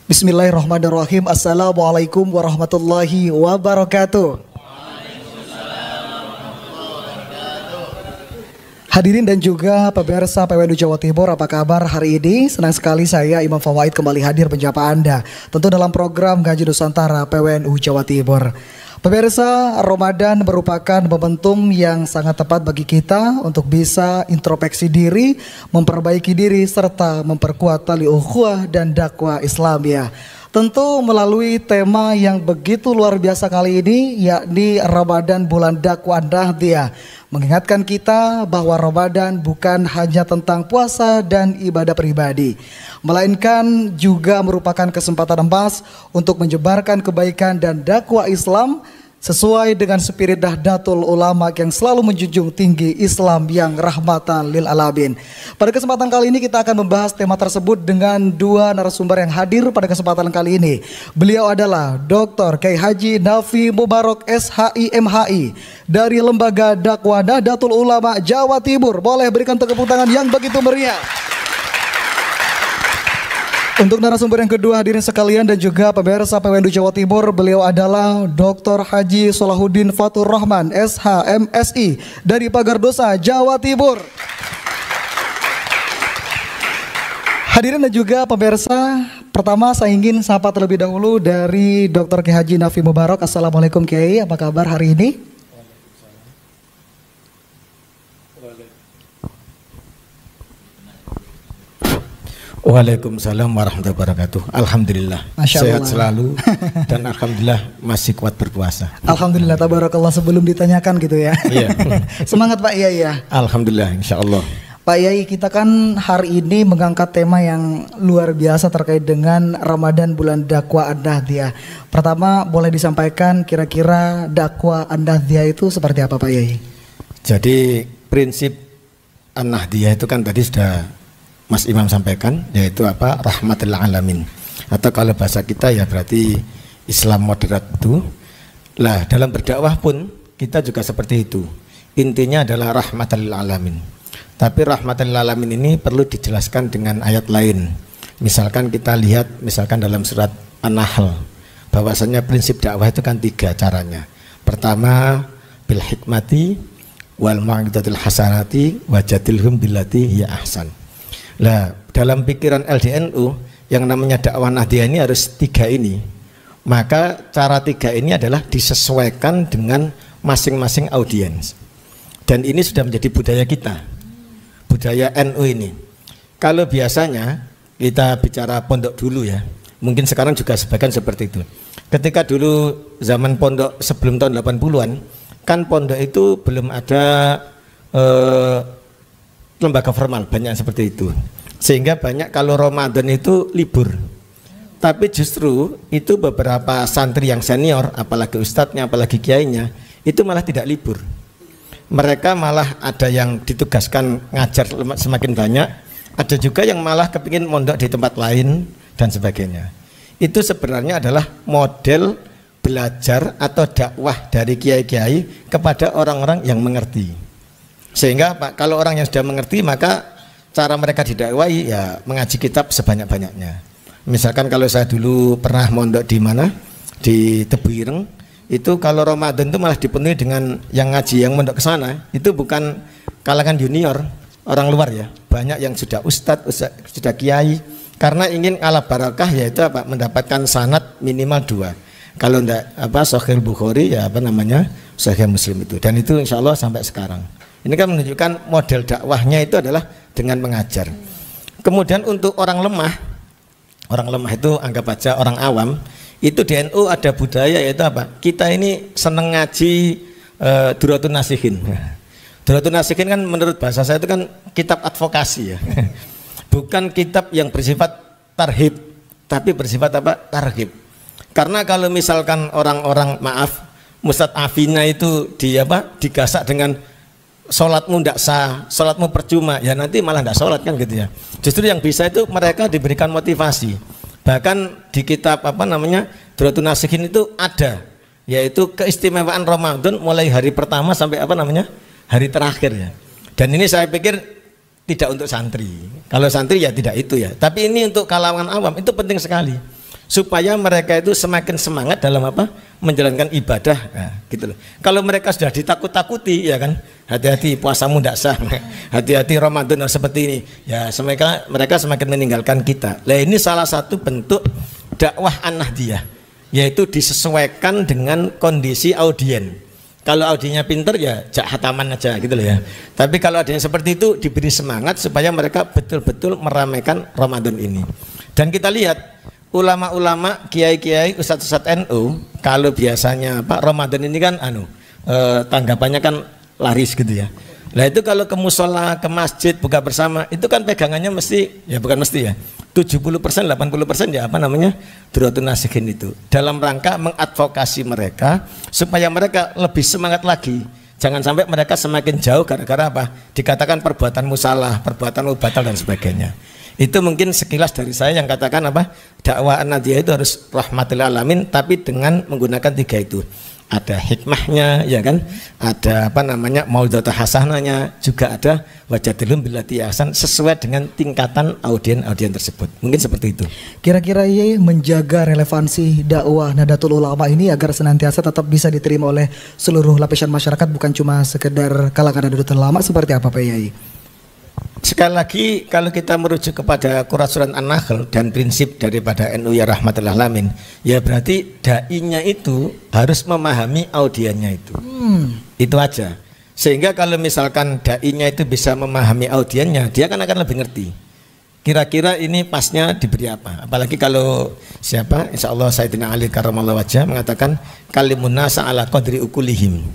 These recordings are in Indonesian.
Bismillahirrahmanirrahim. Assalamualaikum warahmatullahi wabarakatuh. Hadirin dan juga pemirsa PWNU Jawa Timur, apa kabar hari ini? Senang sekali saya Imam Fawaid kembali hadir menyapa Anda, tentu dalam program Ngaji Nusantara PWNU Jawa Timur. Pemirsa, Ramadan merupakan momentum yang sangat tepat bagi kita untuk bisa introspeksi diri, memperbaiki diri, serta memperkuat tali ukhuwah dan dakwah Islamiyah. Tentu melalui tema yang begitu luar biasa kali ini, yakni Ramadan bulan dakwah Nahdiyah, mengingatkan kita bahwa Ramadan bukan hanya tentang puasa dan ibadah pribadi, melainkan juga merupakan kesempatan emas untuk menyebarkan kebaikan dan dakwah Islam sesuai dengan spirit Nahdlatul Ulama yang selalu menjunjung tinggi Islam yang rahmatan lil alamin. Pada kesempatan kali ini kita akan membahas tema tersebut dengan dua narasumber yang hadir pada kesempatan kali ini. Beliau adalah Dr. Kiai Haji Nafi Mubarak SHI MHI dari Lembaga Dakwah Nahdlatul Ulama Jawa Timur. Boleh berikan tepuk tangan yang begitu meriah. Untuk narasumber yang kedua, hadirin sekalian dan juga pemirsa PWNU Jawa Timur, beliau adalah Dr. Haji Solahuddin Fatur Rahman SHMSI dari Pagardosa, Jawa Timur. Hadirin dan juga pemirsa, pertama saya ingin sapa terlebih dahulu dari Dr. Kiai Haji Nafi Mubarak. Assalamualaikum Kiai, apa kabar hari ini? Waalaikumsalam warahmatullahi wabarakatuh. Alhamdulillah sehat selalu dan alhamdulillah masih kuat berpuasa. Alhamdulillah, tabarakallah. Sebelum ditanyakan gitu ya. Iya. Semangat Pak Yai ya. Alhamdulillah, insya Allah. Pak Yai, kita kan hari ini mengangkat tema yang luar biasa terkait dengan Ramadan bulan dakwah An-Nahdiyah. Pertama, boleh disampaikan kira-kira dakwah An-Nahdiyah itu seperti apa Pak Yai? Jadi prinsip An-Nahdiyah itu kan tadi sudah Mas Imam sampaikan, yaitu apa? Rahmatul alamin. Atau kalau bahasa kita ya berarti Islam moderat itu. Lah dalam berdakwah pun kita juga seperti itu. Intinya adalah rahmatul alamin. Tapi rahmatul alamin ini perlu dijelaskan dengan ayat lain. Misalkan kita lihat misalkan dalam surat An-Nahl, bahwasanya prinsip dakwah itu kan tiga caranya. Pertama bil hikmati wal mau'izatil hasanati wajadilhum billati hiya ahsan. Nah, dalam pikiran LDNU yang namanya dakwah Nahdiyah ini harus tiga ini. Maka cara tiga ini adalah disesuaikan dengan masing-masing audiens. Dan ini sudah menjadi budaya kita, budaya NU ini. Kalau biasanya kita bicara pondok dulu ya, mungkin sekarang juga sebagian seperti itu. Ketika dulu zaman pondok sebelum tahun 80-an, kan pondok itu belum ada lembaga formal, banyak seperti itu, sehingga banyak kalau Ramadan itu libur. Tapi justru itu beberapa santri yang senior, apalagi ustadznya, apalagi kiainya, itu malah tidak libur. Mereka malah ada yang ditugaskan ngajar semakin banyak, ada juga yang malah kepingin mondok di tempat lain dan sebagainya. Itu sebenarnya adalah model belajar atau dakwah dari kiai-kiai kepada orang-orang yang mengerti. Sehingga Pak, kalau orang yang sudah mengerti maka cara mereka didakwai ya mengaji kitab sebanyak-banyaknya. Misalkan kalau saya dulu pernah mondok di mana, di Tebu Ireng, itu kalau Ramadan itu malah dipenuhi dengan yang ngaji, yang mondok ke sana itu bukan kalangan junior, orang luar ya, banyak yang sudah ustadz, sudah kiai, karena ingin ala barakah, yaitu apa, mendapatkan sanad minimal 2. Kalau enggak apa Sahih Bukhari ya apa namanya Sahih Muslim itu, dan itu insya Allah sampai sekarang. Ini kan menunjukkan model dakwahnya itu adalah dengan mengajar. Kemudian untuk orang lemah itu anggap aja orang awam, itu di NU ada budaya yaitu apa? Kita ini seneng ngaji Duratun Nasihin. Duratun Nasihin kan menurut bahasa saya itu kan kitab advokasi ya. Bukan kitab yang bersifat tarhib, tapi bersifat apa? Tarhib. Karena kalau misalkan orang-orang Mustad Afina itu digasak dengan sholatmu tidak sah, sholatmu percuma, ya nanti malah tidak sholat kan gitu ya. Justru yang bisa itu mereka diberikan motivasi. Bahkan di kitab Duratun Nasihin itu ada, yaitu keistimewaan Ramadan mulai hari pertama sampai hari terakhir ya. Dan ini saya pikir tidak untuk santri. Kalau santri ya tidak itu ya. Tapi ini untuk kalangan awam itu penting sekali. supaya mereka itu semakin semangat dalam apa menjalankan ibadah, nah, gitu loh. Kalau mereka sudah ditakut-takuti, ya kan, hati-hati puasamu tidak sah, hati-hati Ramadan seperti ini, ya mereka semakin meninggalkan kita. Nah ini salah satu bentuk dakwah an-nahdiyah, yaitu disesuaikan dengan kondisi audien. Kalau audiennya pinter ya jak hataman aja gitu loh ya. Tapi kalau audiens seperti itu diberi semangat supaya mereka betul-betul meramaikan Ramadan ini. Dan kita lihat ulama-ulama, kiai-kiai, ustadz-ustadz NU, kalau biasanya Pak Ramadan ini kan tanggapannya kan laris gitu ya. Nah itu kalau ke musola, ke masjid, buka bersama, itu kan pegangannya mesti, ya bukan mesti ya, 70%, 80% ya apa namanya, Duratun Nasihin itu. Dalam rangka mengadvokasi mereka, supaya mereka lebih semangat lagi. Jangan sampai mereka semakin jauh gara-gara apa? Dikatakan perbuatan musalah, perbuatan batal dan sebagainya. Itu mungkin sekilas dari saya yang katakan apa? Dakwah an-nahdiyah itu harus rahmatil alamin, tapi dengan menggunakan 3 itu. Ada hikmahnya, ya kan, ada apa namanya mau'izatun hasanahnya, juga ada wajadilhum billati ahsan, sesuai dengan tingkatan audien tersebut. Mungkin seperti itu. Kira-kira Yai menjaga relevansi dakwah Nahdlatul Ulama ini agar senantiasa tetap bisa diterima oleh seluruh lapisan masyarakat, bukan cuma sekedar kalangan Nahdlatul Ulama, seperti apa Pak Yai? Sekali lagi kalau kita merujuk kepada Quran Surat An-Nahl dan prinsip daripada NU ya rahmatul alamin, ya berarti dai-nya itu harus memahami audiennya itu. Itu aja. Sehingga kalau misalkan dai-nya itu bisa memahami audiennya, dia kan akan lebih ngerti. Kira-kira ini pasnya diberi apa? Apalagi kalau siapa? Insya Allah Sayyidina Ali karramallahu wajhah mengatakan kalimun nasa ala qadri ukulihim.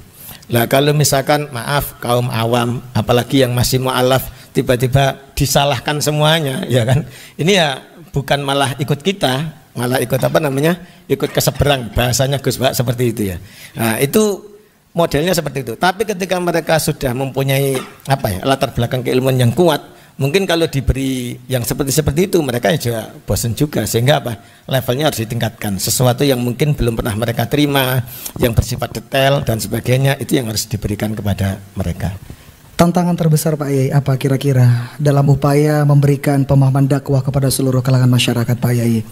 Lah kalau misalkan maaf kaum awam, apalagi yang masih mu'alaf, tiba-tiba disalahkan semuanya, ya kan? Ini ya bukan malah ikut kita, malah ikut apa namanya? Ikut keseberang, bahasanya Gus Bak seperti itu ya. Nah, itu modelnya seperti itu. Tapi ketika mereka sudah mempunyai apa ya, latar belakang keilmuan yang kuat, mungkin kalau diberi yang seperti itu mereka juga bosan juga, sehingga apa? Levelnya harus ditingkatkan. Sesuatu yang mungkin belum pernah mereka terima, yang bersifat detail dan sebagainya, itu yang harus diberikan kepada mereka. Tantangan terbesar Pak Yai apa kira-kira dalam upaya memberikan pemahaman dakwah kepada seluruh kalangan masyarakat Pak Yai?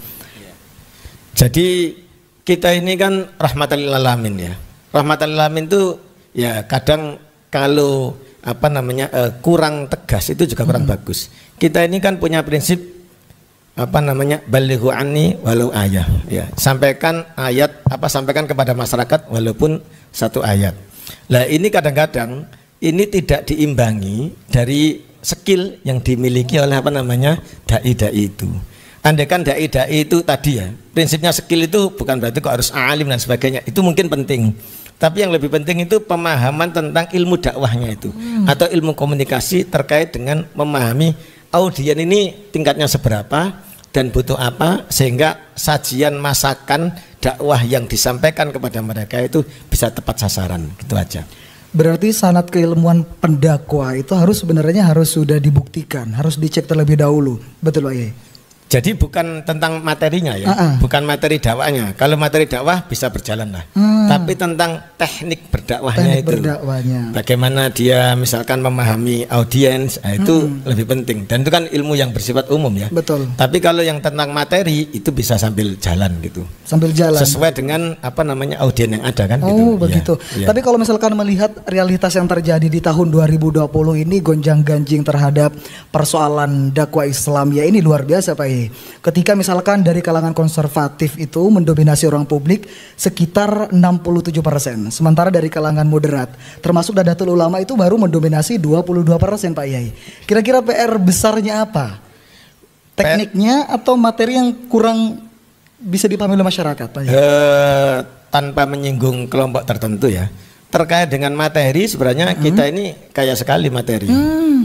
Jadi kita ini kan rahmatan lil alamin ya. Rahmatan lil alamin itu ya kadang kalau apa namanya kurang tegas itu juga kurang bagus. Kita ini kan punya prinsip apa namanya balighu anni walau ayah ya. Sampaikan kepada masyarakat walaupun 1 ayat. Lah ini kadang-kadang ini tidak diimbangi dari skill yang dimiliki oleh apa namanya dai-dai itu. Andaikan dai-dai itu tadi ya, prinsipnya skill itu bukan berarti kok harus alim dan sebagainya. Itu mungkin penting. Tapi yang lebih penting itu pemahaman tentang ilmu dakwahnya itu atau ilmu komunikasi terkait dengan memahami audien ini tingkatnya seberapa dan butuh apa, sehingga sajian masakan dakwah yang disampaikan kepada mereka itu bisa tepat sasaran. Gitu aja. Berarti sanad keilmuan pendakwah itu sebenarnya harus sudah dibuktikan, harus dicek terlebih dahulu, betul Pak Yai? Jadi bukan tentang materinya ya, bukan materi dakwahnya. Kalau materi dakwah bisa berjalan lah. Tapi tentang teknik berdakwahnya bagaimana dia misalkan memahami audiens, itu lebih penting. Dan itu kan ilmu yang bersifat umum ya. Betul. Tapi kalau yang tentang materi itu bisa sambil jalan gitu. Sambil jalan. Sesuai dengan apa namanya audien yang ada kan. Oh gitu. Begitu. Ya. Tapi kalau misalkan melihat realitas yang terjadi di tahun 2020 ini, gonjang-ganjing terhadap persoalan dakwah Islam ya ini luar biasa Pak Yai. Ketika misalkan dari kalangan konservatif itu mendominasi ruang publik sekitar 67%, sementara dari kalangan moderat termasuk Nahdlatul Ulama itu baru mendominasi 22% Pak Yai. Kira-kira PR besarnya apa? Tekniknya atau materi yang kurang bisa dipahami oleh masyarakat Pak Yai? Tanpa menyinggung kelompok tertentu ya, terkait dengan materi sebenarnya kita ini kaya sekali materi,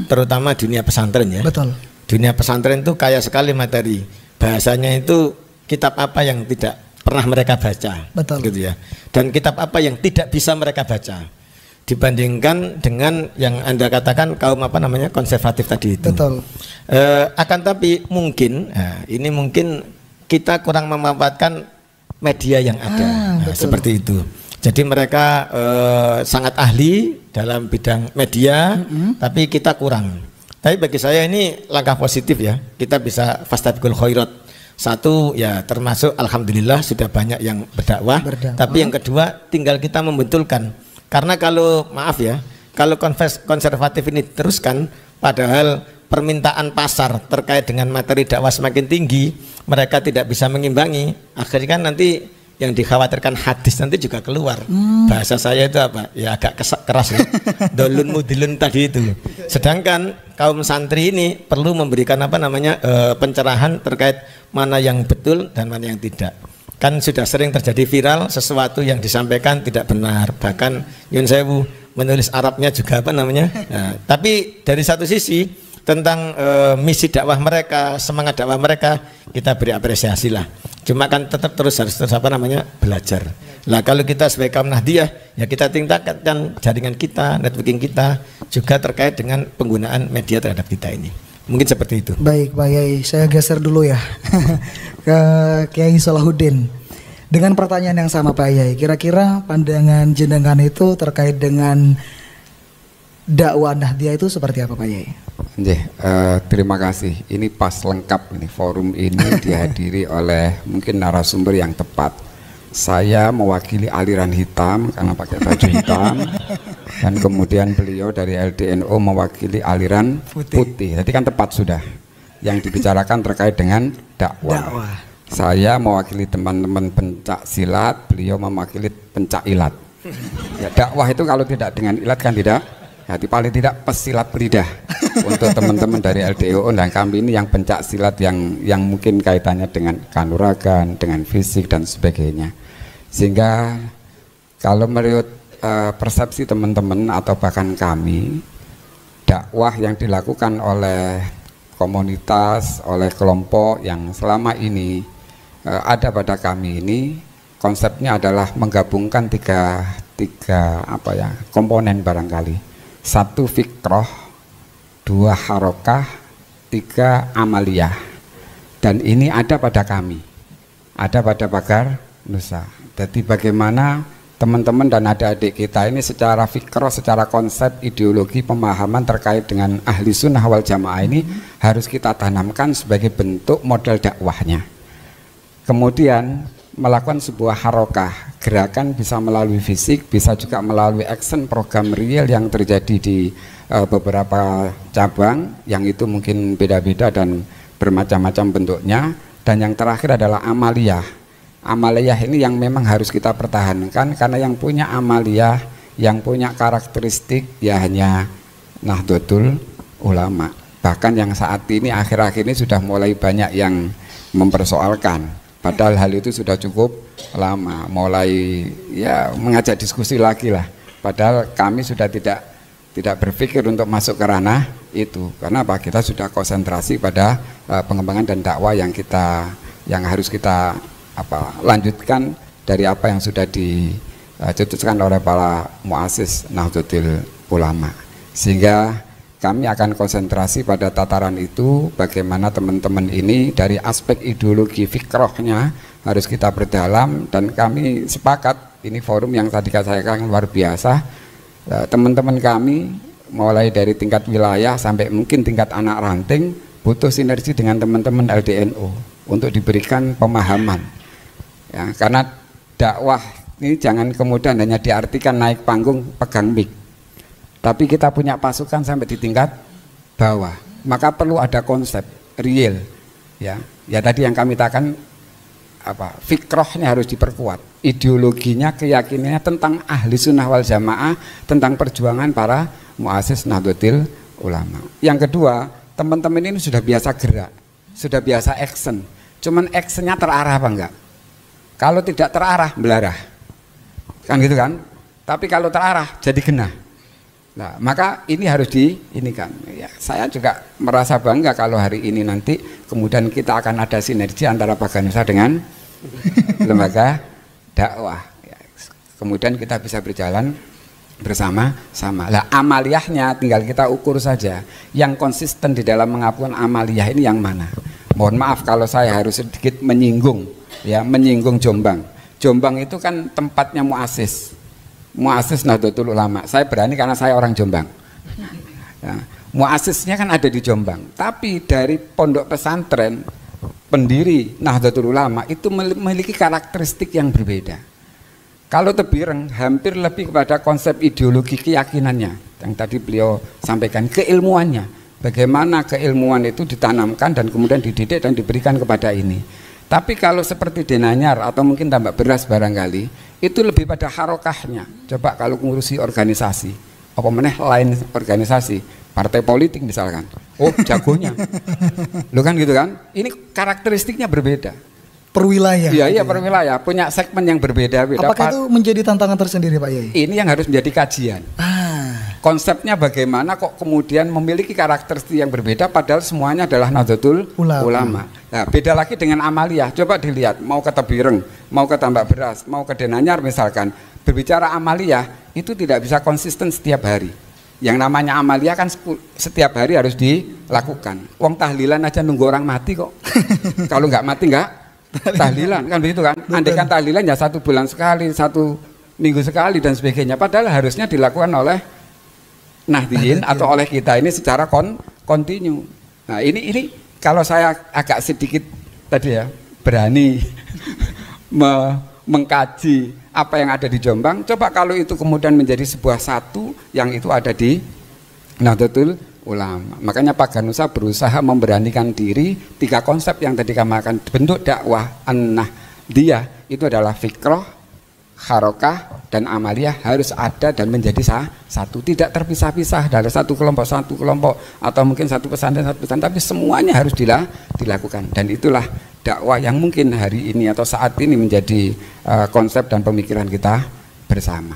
terutama dunia pesantren ya. Betul. Dunia pesantren itu kaya sekali materi. Bahasanya itu kitab apa yang tidak pernah mereka baca. Betul. Gitu ya. Dan kitab apa yang tidak bisa mereka baca. Dibandingkan dengan yang Anda katakan kaum apa namanya konservatif tadi itu. Betul. Akan tapi mungkin ini mungkin kita kurang memanfaatkan media yang ada. Seperti itu. Jadi mereka sangat ahli dalam bidang media, tapi kita kurang. Tapi bagi saya ini langkah positif ya. Kita bisa fastabiqul khairat, Satu ya termasuk alhamdulillah sudah banyak yang berdakwah. Tapi yang kedua tinggal kita membetulkan. Karena kalau maaf ya, kalau konservatif ini teruskan, padahal permintaan pasar terkait dengan materi dakwah semakin tinggi, mereka tidak bisa mengimbangi. Akhirnya kan nanti yang dikhawatirkan hadis nanti juga keluar. Bahasa saya itu apa? Ya agak keras ya. Dolun mudilun tadi itu. Sedangkan kaum santri ini perlu memberikan apa namanya pencerahan terkait mana yang betul dan mana yang tidak. Kan sudah sering terjadi viral sesuatu yang disampaikan tidak benar. Bahkan Yun Sewu menulis Arabnya juga apa namanya. Nah, tapi dari satu sisi tentang misi dakwah mereka, semangat dakwah mereka, kita beri apresiasi lah. Cuma kan tetap harus terus apa namanya belajar. Lah kalau kita sebagai kaum Nahdiyah, ya kita tingkatkan jaringan kita, networking kita juga terkait dengan penggunaan media terhadap kita ini. Mungkin seperti itu. Baik, Pak Yai, saya geser dulu ya ke Kiai Salahuddin. Dengan pertanyaan yang sama Pak Yai, kira-kira pandangan jenengan itu terkait dengan dakwah Nahdiyah itu seperti apa Pak Yai? Terima kasih. Ini pas lengkap ini forum ini dihadiri oleh mungkin narasumber yang tepat. Saya mewakili aliran hitam karena pakai baju hitam, dan kemudian beliau dari LDNO mewakili aliran putih. Jadi kan tepat sudah. Yang dibicarakan terkait dengan dakwah. Saya mewakili teman-teman pencak silat, beliau mewakili pencak ilat. Ya, dakwah itu kalau tidak dengan ilat kan tidak. Hati paling tidak pesilat lidah untuk teman-teman dari LDO dan kami ini yang pencak silat yang mungkin kaitannya dengan kanuragan, dengan fisik dan sebagainya. Sehingga kalau menurut persepsi teman-teman atau bahkan kami, dakwah yang dilakukan oleh komunitas, oleh kelompok yang selama ini ada pada kami ini, konsepnya adalah menggabungkan tiga komponen barangkali. 1 fikroh, 2 harokah, 3 amaliyah. Dan ini ada pada kami, ada pada Pagar Nusa. Jadi bagaimana teman-teman dan adik-adik kita ini secara fikroh, secara konsep, ideologi, pemahaman terkait dengan ahli sunnah wal jamaah ini harus kita tanamkan sebagai bentuk model dakwahnya. Kemudian melakukan sebuah harokah, gerakan bisa melalui fisik, bisa juga melalui action program real yang terjadi di beberapa cabang, yang itu mungkin beda-beda dan bermacam-macam bentuknya. Dan yang terakhir adalah amaliyah. Amaliyah ini yang memang harus kita pertahankan, karena yang punya amaliyah, yang punya karakteristik ya hanya Nahdlatul Ulama. Bahkan yang saat ini akhir-akhir ini sudah mulai banyak yang mempersoalkan. Padahal hal itu sudah cukup lama, mulai ya mengajak diskusi lagi lah. Padahal kami sudah tidak berpikir untuk masuk ke ranah itu. Karena apa? Kita sudah konsentrasi pada pengembangan dan dakwah yang harus kita lanjutkan dari apa yang sudah dicetuskan oleh para muassis Nahdlatul Ulama. Sehingga kami akan konsentrasi pada tataran itu, bagaimana teman-teman ini dari aspek ideologi fikrohnya harus kita perdalam. Dan kami sepakat, ini forum yang tadi saya katakan luar biasa. Teman-teman kami mulai dari tingkat wilayah sampai mungkin tingkat anak ranting butuh sinergi dengan teman-teman LDNO untuk diberikan pemahaman ya, karena dakwah ini jangan kemudian hanya diartikan naik panggung pegang mic, tapi kita punya pasukan sampai di tingkat bawah, maka perlu ada konsep real ya tadi yang kami katakan fikrohnya harus diperkuat, ideologinya, keyakinannya tentang ahli sunnah wal jamaah, tentang perjuangan para muassis Nahdlatul Ulama. Yang kedua, teman-teman ini sudah biasa gerak, sudah biasa action, cuman actionnya terarah apa enggak? Kalau tidak terarah, belarah kan gitu kan, tapi kalau terarah jadi genah. Nah, maka ini harus kan. Ya, saya juga merasa bangga kalau hari ini nanti kemudian kita akan ada sinergi antara Pagar Nusa dengan lembaga dakwah. Ya, kemudian kita bisa berjalan bersama-sama. Lah amaliyahnya tinggal kita ukur saja. Yang konsisten di dalam mengakukan amaliyah ini yang mana? Mohon maaf kalau saya harus sedikit menyinggung Jombang. Jombang itu kan tempatnya muassis Nahdlatul Ulama. Saya berani karena saya orang Jombang. Ya, muassisnya kan ada di Jombang. Tapi dari pondok pesantren pendiri Nahdlatul Ulama itu memiliki karakteristik yang berbeda. Kalau Tebireng hampir lebih kepada konsep ideologi keyakinannya yang tadi beliau sampaikan, keilmuannya, bagaimana keilmuan itu ditanamkan dan kemudian dididik dan diberikan kepada ini. Tapi kalau seperti Denanyar atau mungkin Tambak Beras barangkali itu lebih pada harokahnya. Coba kalau ngurusi organisasi, apa meneh lain organisasi, partai politik misalkan, oh jagonya, lo kan gitu kan? Ini karakteristiknya berbeda. Perwilayah. Iya, per wilayah punya segmen yang berbeda-beda. Apakah itu menjadi tantangan tersendiri Pak Yai? Ini yang harus menjadi kajian. Konsepnya bagaimana kok kemudian memiliki karakteristik yang berbeda padahal semuanya adalah Nahdlatul Ulama. Nah, beda lagi dengan Amaliyah. Coba dilihat, mau ke Tebireng, mau ke Tambak Beras, mau ke Denanyar misalkan, berbicara Amaliyah itu tidak bisa konsisten setiap hari. Yang namanya Amaliyah kan setiap hari harus dilakukan. Wong tahlilan aja nunggu orang mati kok. Kalau nggak mati nggak tahlilan kan begitu kan. Andai kan tahlilan ya 1 bulan sekali, 1 minggu sekali dan sebagainya. Padahal harusnya dilakukan oleh Nahdliyin atau oleh kita ini secara kontinu. Nah ini kalau saya agak sedikit tadi ya berani mengkaji apa yang ada di Jombang. Coba kalau itu kemudian menjadi sebuah satu yang itu ada di Nahdlatul Ulama. Makanya Pagar Nusa berusaha memberanikan diri 3 konsep yang tadi kami akan bentuk dakwah an-Nahdliyah itu adalah fikroh, harokah, dan amaliyah harus ada dan menjadi satu, tidak terpisah-pisah dari satu kelompok atau mungkin satu pesantren, tapi semuanya harus dilakukan. Dan itulah dakwah yang mungkin hari ini atau saat ini menjadi konsep dan pemikiran kita bersama.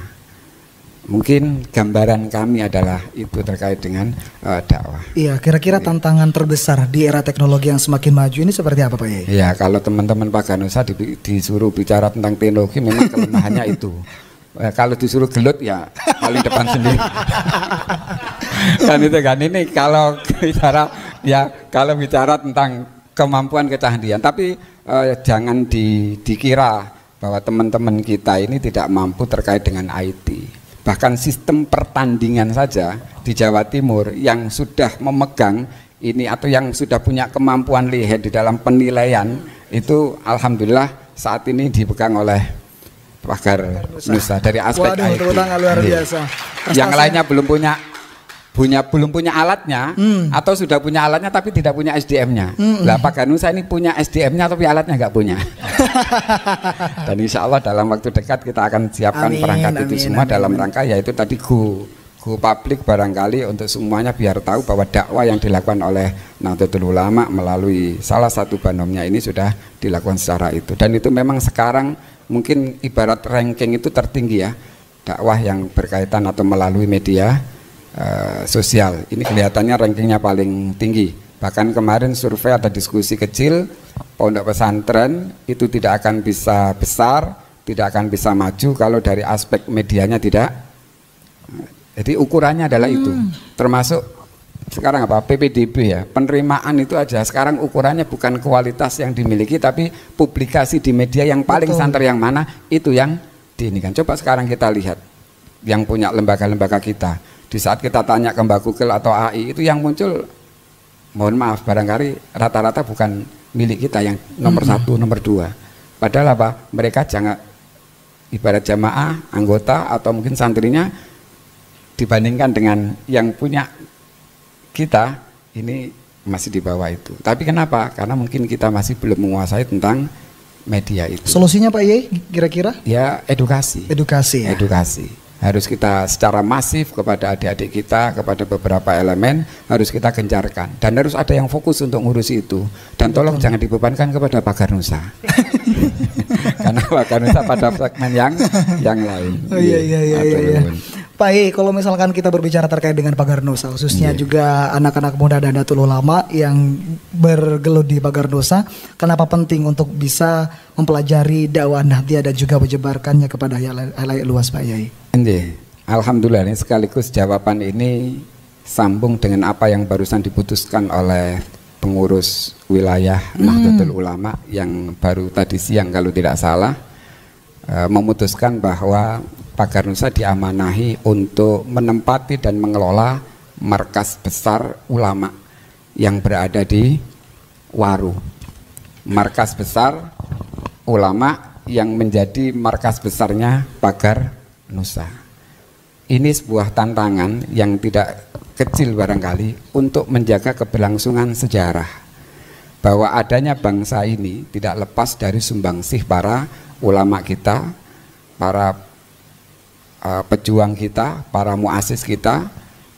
Mungkin gambaran kami adalah itu terkait dengan dakwah. Iya, kira-kira tantangan terbesar di era teknologi yang semakin maju ini seperti apa Pak Yai? Iya, kalau teman-teman Pagar Nusa disuruh bicara tentang teknologi memang kelemahannya itu. Kalau disuruh gelut ya paling depan sendiri. Kan itu kan, ini kalau bicara tentang kemampuan kecanggihan, tapi jangan dikira bahwa teman-teman kita ini tidak mampu terkait dengan IT. Bahkan sistem pertandingan saja di Jawa Timur yang sudah memegang ini atau yang sudah punya kemampuan lihat di dalam penilaian itu alhamdulillah saat ini dipegang oleh Pagar Nusa dari aspek IT. Luar biasa. Yang lainnya belum punya alatnya atau sudah punya alatnya tapi tidak punya SDM-nya. Lah Pagar Nusa ini punya SDM-nya tapi alatnya nggak punya. Dan insya Allah dalam waktu dekat kita akan siapkan perangkat itu semua dalam rangka yaitu tadi go publik barangkali untuk semuanya biar tahu bahwa dakwah yang dilakukan oleh Nahdlatul Ulama melalui salah satu banomnya ini sudah dilakukan secara itu. Dan itu memang sekarang mungkin ibarat ranking itu tertinggi ya, dakwah yang berkaitan atau melalui media sosial ini kelihatannya rankingnya paling tinggi. Bahkan kemarin survei ada diskusi kecil, pondok pesantren itu tidak akan bisa besar, tidak akan bisa maju kalau dari aspek medianya tidak. Jadi ukurannya adalah itu. Termasuk sekarang apa PPDB ya, penerimaan itu aja sekarang ukurannya bukan kualitas yang dimiliki tapi publikasi di media yang paling santer yang mana itu yang diinikan. Coba sekarang kita lihat yang punya lembaga-lembaga kita. Di saat kita tanya ke Mbak Google atau AI itu yang muncul, mohon maaf barangkali rata-rata bukan milik kita yang nomor 1, nomor 2. Padahal apa? Mereka jangan ibarat jamaah, anggota atau mungkin santrinya dibandingkan dengan yang punya kita ini masih di bawah itu. Tapi kenapa? Karena mungkin kita masih belum menguasai tentang media itu. Solusinya Pak Yai kira-kira? Ya edukasi. Edukasi ya? Edukasi. Harus kita secara masif kepada adik-adik kita, kepada beberapa elemen harus kita gencarkan dan harus ada yang fokus untuk ngurusi itu. Dan tolong jangan dibebankan kepada Pagar Nusa. Karena Pagar Nusa pada segmen yang lain. Oh iya. Pak Yai, kalau misalkan kita berbicara terkait dengan Pagar Nusa, khususnya juga anak-anak muda dan Nahdlatul Ulama yang bergelut di Pagar Nusa, kenapa penting untuk bisa mempelajari dakwah Nahdliyah dan juga menyebarkannya kepada halayak luas Pak Yai? Alhamdulillah ini sekaligus jawaban ini sambung dengan apa yang barusan diputuskan oleh pengurus wilayah Nahdlatul Ulama yang baru tadi siang kalau tidak salah memutuskan bahwa Pagar Nusa diamanahi untuk menempati dan mengelola markas besar ulama yang berada di Waru. markas besar ulama yang menjadi markas besarnya Pagar Nusa. Ini sebuah tantangan yang tidak kecil barangkali untuk menjaga keberlangsungan sejarah, bahwa adanya bangsa ini tidak lepas dari sumbangsih para ulama kita, para pejuang kita, para muasis kita,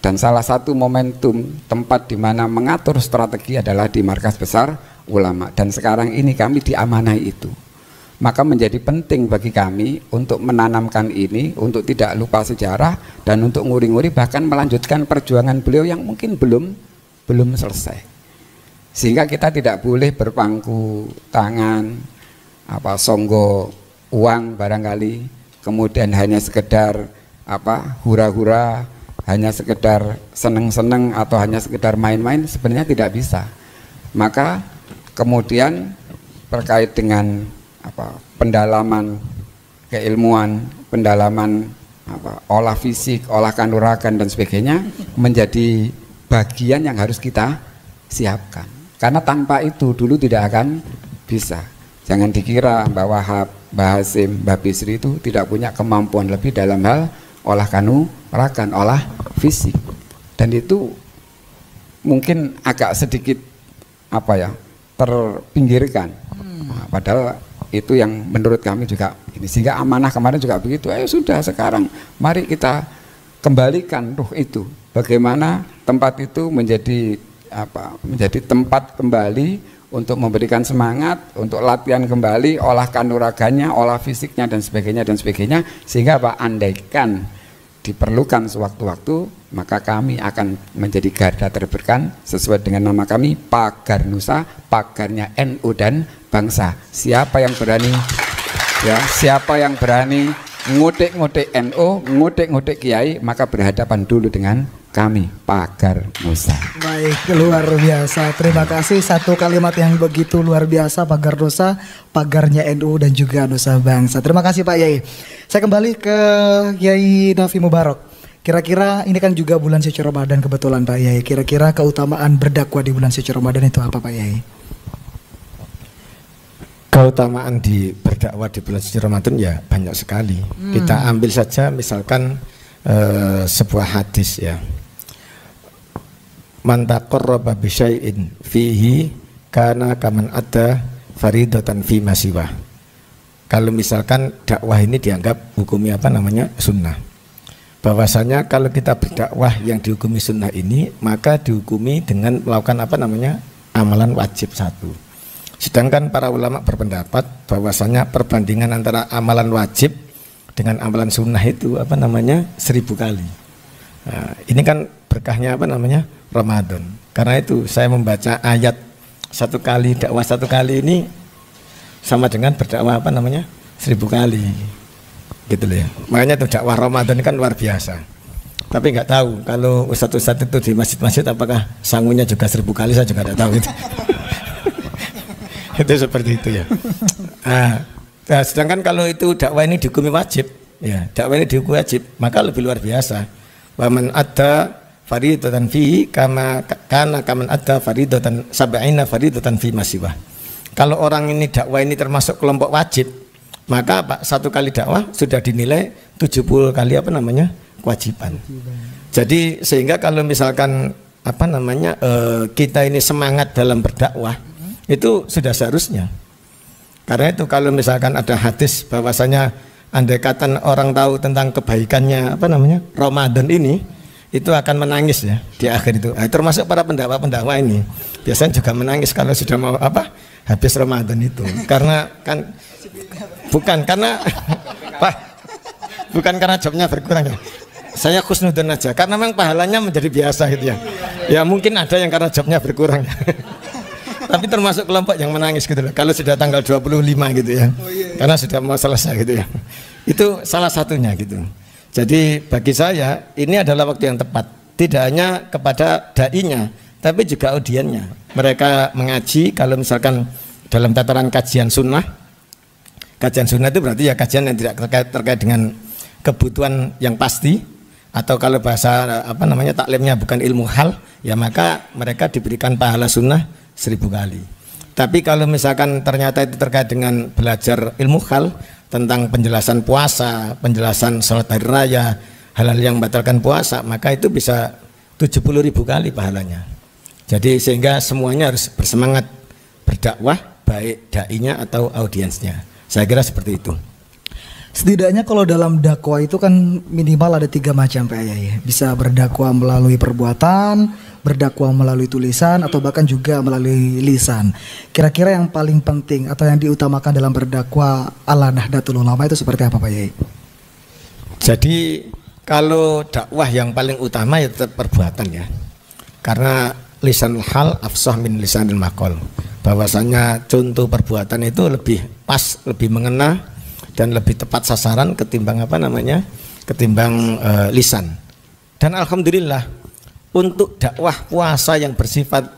dan salah satu momentum tempat di mana mengatur strategi adalah di markas besar ulama, dan sekarang ini kami diamanai itu. Maka menjadi penting bagi kami untuk menanamkan ini, untuk tidak lupa sejarah, dan untuk nguri-nguri bahkan melanjutkan perjuangan beliau yang mungkin belum selesai. Sehingga kita tidak boleh berpangku tangan, songgo uang barangkali, kemudian hanya sekedar hura-hura, hanya sekedar seneng-seneng atau hanya sekedar main-main, sebenarnya tidak bisa. Maka kemudian terkait dengan pendalaman keilmuan, pendalaman olah fisik, olah kanuragan dan sebagainya menjadi bagian yang harus kita siapkan. Karena tanpa itu dulu tidak akan bisa. Jangan dikira Mbak Wahab, Mbak Hasim, Mbak Bisri itu tidak punya kemampuan lebih dalam hal olah kanuragan, olah fisik. Dan itu mungkin agak sedikit terpinggirkan. Padahal itu yang menurut kami juga ini, sehingga amanah kemarin juga begitu. Ayo sudah, sekarang mari kita kembalikan ruh itu. Bagaimana tempat itu menjadi tempat kembali untuk memberikan semangat, untuk latihan kembali, olah kanuragannya, olah fisiknya dan sebagainya, sehingga andaikan diperlukan sewaktu-waktu, maka kami akan menjadi garda terdepan sesuai dengan nama kami, Pagar Nusa, pagarnya NU dan bangsa. Siapa yang berani ngutik-ngutik NU, ngutik-ngutik Kiai, maka berhadapan dulu dengan kami, Pagar Nusa. Baik, luar biasa. Terima kasih, satu kalimat yang begitu luar biasa, Pagar Nusa, pagarnya NU dan juga Nusa Bangsa. Terima kasih Pak Yai. Saya kembali ke Yai Nafi Mubarak. Kira-kira ini kan juga bulan suci Ramadan kebetulan Pak Yai. Kira-kira keutamaan berdakwah di bulan suci Ramadan itu apa Pak Yai? Keutamaan di berdakwah di bulan suci Ramadan ya banyak sekali. Kita ambil saja misalkan sebuah hadis ya. Man taqarraba bi syai'in fihi kana kaman ada faridatan fi masiwah. Kalau misalkan dakwah ini dianggap hukumnya sunnah. Bahwasanya kalau kita berdakwah yang dihukumi sunnah ini, maka dihukumi dengan melakukan amalan wajib satu. Sedangkan para ulama berpendapat bahwasanya perbandingan antara amalan wajib dengan amalan sunnah itu 1000 kali. Nah, ini kan berkahnya Ramadan. Karena itu saya membaca ayat 1 kali, dakwah 1 kali ini sama dengan berdakwah 1000 kali. Gitu loh ya. Makanya itu dakwah Ramadan kan luar biasa. Tapi nggak tahu kalau ustadz-ustadz itu di masjid-masjid apakah sangunya juga 1000 kali, saya juga nggak tahu itu. Itu seperti itu ya. Nah, sedangkan kalau itu dakwah ini dihukumi wajib, ya dakwah ini dihukumi wajib, maka lebih luar biasa. Wa man adda faridatan fi kama kaman adda faridatan sab'ina faridatan fi masiwah. Kalau orang ini dakwah ini termasuk kelompok wajib, maka 1 kali dakwah sudah dinilai 70 kali kewajiban. Jadi sehingga kalau misalkan kita ini semangat dalam berdakwah, itu sudah seharusnya. Karena itu kalau misalkan ada hadis bahwasanya andai kata orang tahu tentang kebaikannya Ramadan ini, itu akan menangis ya di akhir itu. Termasuk para pendakwa-pendakwa ini biasanya juga menangis kalau sudah mau habis Ramadan itu. Karena kan bukan karena bukan karena jobnya berkurang ya. Saya khusnudun aja karena memang pahalanya menjadi biasa gitu ya. Ya mungkin ada yang karena jobnya berkurang. Tapi termasuk kelompok yang menangis gitu loh. Kalau sudah tanggal 25 gitu ya. Karena sudah mau selesai gitu ya. Itu salah satunya gitu. Jadi bagi saya ini adalah waktu yang tepat. Tidak hanya kepada dai-nya, tapi juga audiennya. Mereka mengaji kalau misalkan dalam tataran kajian sunnah. Kajian sunnah itu berarti ya kajian yang tidak terkait dengan kebutuhan yang pasti. Atau kalau bahasa taklimnya bukan ilmu hal, ya maka mereka diberikan pahala sunnah 1000 kali. Tapi kalau misalkan ternyata itu terkait dengan belajar ilmu hal tentang penjelasan puasa, penjelasan sholat hari raya, hal-hal yang membatalkan puasa, maka itu bisa 70.000 kali pahalanya. Jadi sehingga semuanya harus bersemangat berdakwah, baik dai-nya atau audiensnya. Saya kira seperti itu. Setidaknya kalau dalam dakwah itu kan minimal ada 3 macam Pak Yai. Bisa berdakwah melalui perbuatan, berdakwah melalui tulisan, atau bahkan juga melalui lisan. Kira-kira yang paling penting atau yang diutamakan dalam berdakwah ala Nahdlatul Ulama itu seperti apa Pak Yai? Jadi kalau dakwah yang paling utama ya tetap perbuatan ya. Karena lisanul hal afsah min lisanil maqal. Bahwasanya contoh perbuatan itu lebih pas, lebih mengena dan lebih tepat sasaran ketimbang ketimbang lisan. Dan alhamdulillah untuk dakwah puasa yang bersifat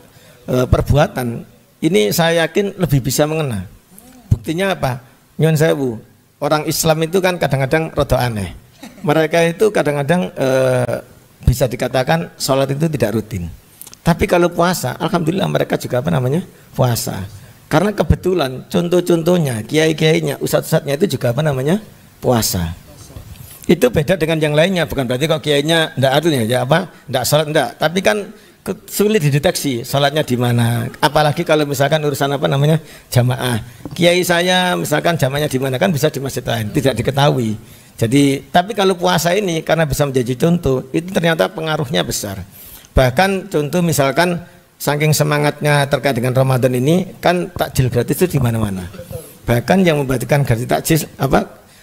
perbuatan ini saya yakin lebih bisa mengena. Buktinya apa? Nyun sewu, orang Islam itu kan kadang-kadang rada aneh. Mereka itu kadang-kadang bisa dikatakan sholat itu tidak rutin. Tapi kalau puasa, alhamdulillah mereka juga puasa. Karena kebetulan contoh-contohnya, kiai-kiainya, ustadz-ustadznya itu juga puasa. Itu beda dengan yang lainnya, bukan berarti kok kiainya enggak sholat enggak. Tapi kan sulit dideteksi sholatnya di mana. Apalagi kalau misalkan urusan jamaah. Kiai saya misalkan jamaahnya di mana kan bisa di masjid lain, tidak diketahui. Jadi, tapi kalau puasa ini karena bisa menjadi contoh, itu ternyata pengaruhnya besar. Bahkan contoh misalkan saking semangatnya terkait dengan Ramadan ini kan takjil gratis itu di mana-mana. Bahkan yang membagikan gratis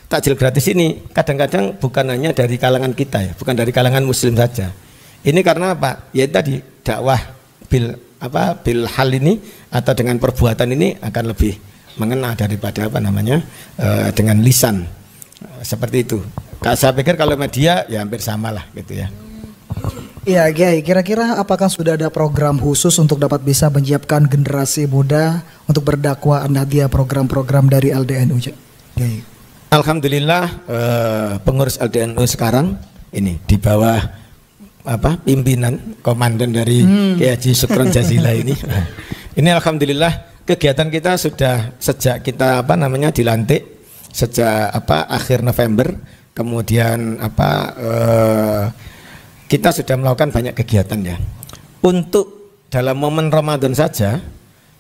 takjil gratis ini kadang-kadang bukan hanya dari kalangan kita ya, bukan dari kalangan muslim saja. Ini karena apa? Ya tadi dakwah bil hal ini atau dengan perbuatan ini akan lebih mengena daripada dengan lisan. Seperti itu. Saya pikir kalau media ya hampir sama lah gitu ya. Iya, Kiai, kira-kira apakah sudah ada program khusus untuk dapat bisa menyiapkan generasi muda untuk berdakwah An-Nahdliyah, program-program dari LDNU, Kiai? Alhamdulillah pengurus LDNU sekarang ini di bawah pimpinan komandan dari Kiai Haji Sukron Jazila ini. Ini alhamdulillah kegiatan kita sudah sejak kita dilantik sejak akhir November, kemudian kita sudah melakukan banyak kegiatan ya. Untuk dalam momen Ramadan saja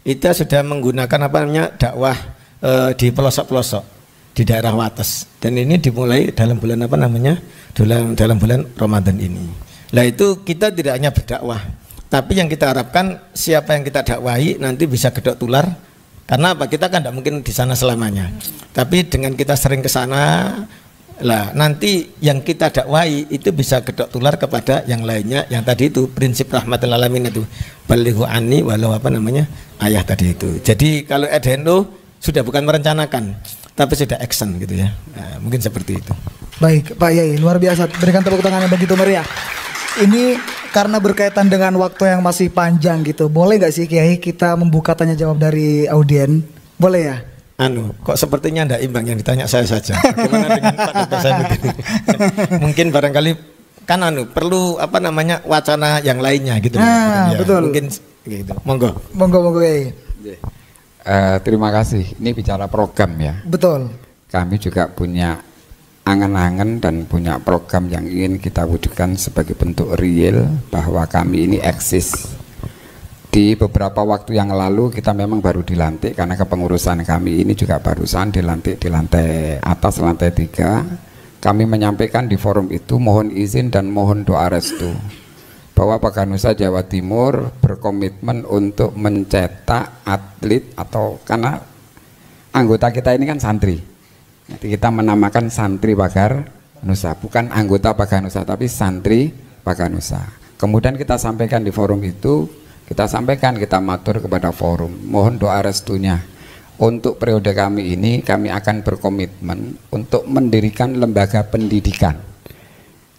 kita sudah menggunakan dakwah di pelosok-pelosok di daerah Wates, dan ini dimulai dalam bulan dalam bulan Ramadan ini. Nah itu kita tidak hanya berdakwah, tapi yang kita harapkan siapa yang kita dakwahi nanti bisa gedok tular. Karena apa? Kita kan tidak mungkin di sana selamanya. Tapi dengan kita sering ke sana, lah nanti yang kita dakwahi itu bisa gedok tular kepada yang lainnya. Yang tadi itu prinsip rahmatul alamin itu balighu anni walau ayah tadi itu. Jadi kalau LDNU sudah bukan merencanakan, tapi sudah action gitu ya. Nah, mungkin seperti itu. Baik Pak Yai, luar biasa. Berikan tepuk tangan yang begitu meriah. Ini karena berkaitan dengan waktu yang masih panjang gitu, boleh nggak sih Kiai kita membuka tanya jawab dari audien? Boleh ya? Kok sepertinya ndak imbang yang ditanya saya saja. Bagaimana dengan Pak Dr. Said? Mungkin barangkali kan perlu wacana yang lainnya gitu. Ya, betul. Mungkin gitu. Monggo Kiai. Terima kasih. Ini bicara program ya. Betul. Kami juga punya angan-angan dan punya program yang ingin kita wujudkan sebagai bentuk real bahwa kami ini eksis. Di beberapa waktu yang lalu kita memang baru dilantik karena kepengurusan kami ini juga barusan dilantik di lantai atas, lantai 3. Kami menyampaikan di forum itu mohon izin dan mohon doa restu bahwa Baganusa Jawa Timur berkomitmen untuk mencetak atlet, atau karena anggota kita ini kan santri. Jadi kita menamakan santri Baganusa, bukan anggota Baganusa tapi santri Baganusa. Kemudian kita sampaikan di forum itu, kita matur kepada forum, mohon doa restunya. Untuk periode kami ini kami akan berkomitmen untuk mendirikan lembaga pendidikan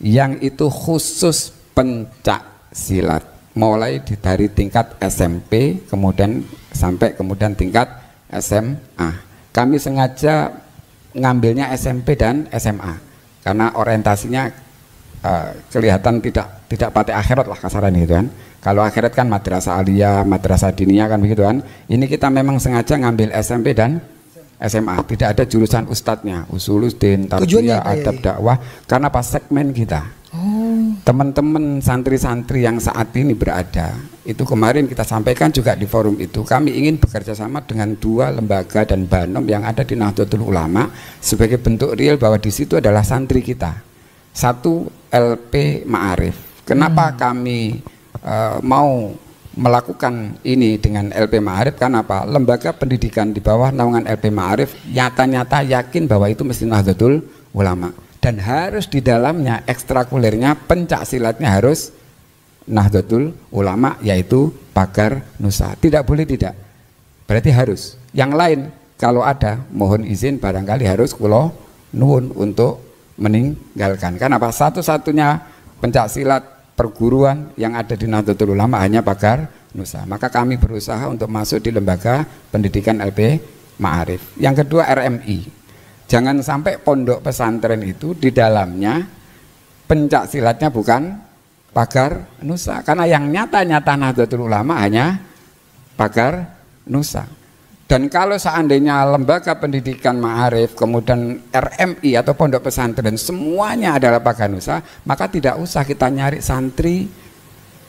yang itu khusus pencak silat, mulai dari tingkat SMP kemudian sampai tingkat SMA. Kami sengaja ngambilnya SMP dan SMA karena orientasinya kelihatan tidak pakai akhirat lah kasaran gitu kan. Kalau akhirat kan madrasah aliyah, madrasah diniyah kan begitu kan. Ini kita memang sengaja ngambil SMP dan SMA, tidak ada jurusan ustadznya, usuluddin, tarbiyah, adab, dakwah, karena pas segmen kita. Teman-teman santri-santri yang saat ini berada, itu kemarin kita sampaikan juga di forum itu, kami ingin bekerja sama dengan 2 lembaga dan banom yang ada di Nahdlatul Ulama sebagai bentuk real bahwa di situ adalah santri kita. Satu LP Ma'arif. Kenapa kami mau melakukan ini dengan LP Ma'arif? Karena apa? Lembaga pendidikan di bawah naungan LP Ma'arif nyata-nyata yakin bahwa itu mesti Nahdlatul Ulama, dan harus di dalamnya ekstrakurikulernya pencak silatnya harus Nahdlatul Ulama, yaitu pagar Nusa. Tidak boleh tidak, berarti harus. Yang lain kalau ada mohon izin barangkali harus kulo nuwun untuk meninggalkan. Kenapa? Satu-satunya pencak silat perguruan yang ada di Nahdlatul Ulama hanya pagar Nusa. Maka kami berusaha untuk masuk di lembaga pendidikan LP Ma'arif. Yang kedua RMI. Jangan sampai pondok pesantren itu di dalamnya pencak silatnya bukan pagar Nusa, karena yang nyata-nyata Nahdlatul Ulama hanya pagar Nusa. Dan kalau seandainya lembaga pendidikan Ma'arif kemudian RMI atau pondok pesantren semuanya adalah pagar Nusa, maka tidak usah kita nyari santri,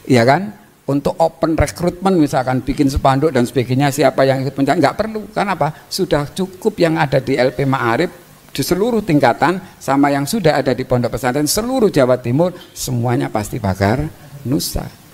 ya kan, untuk open recruitment misalkan bikin spanduk dan sebagainya siapa yang ikut pencak, nggak perlu. Karena apa? Sudah cukup yang ada di LP Ma'arif di seluruh tingkatan sama yang sudah ada di pondok pesantren seluruh Jawa Timur, semuanya pasti pagar Nusa.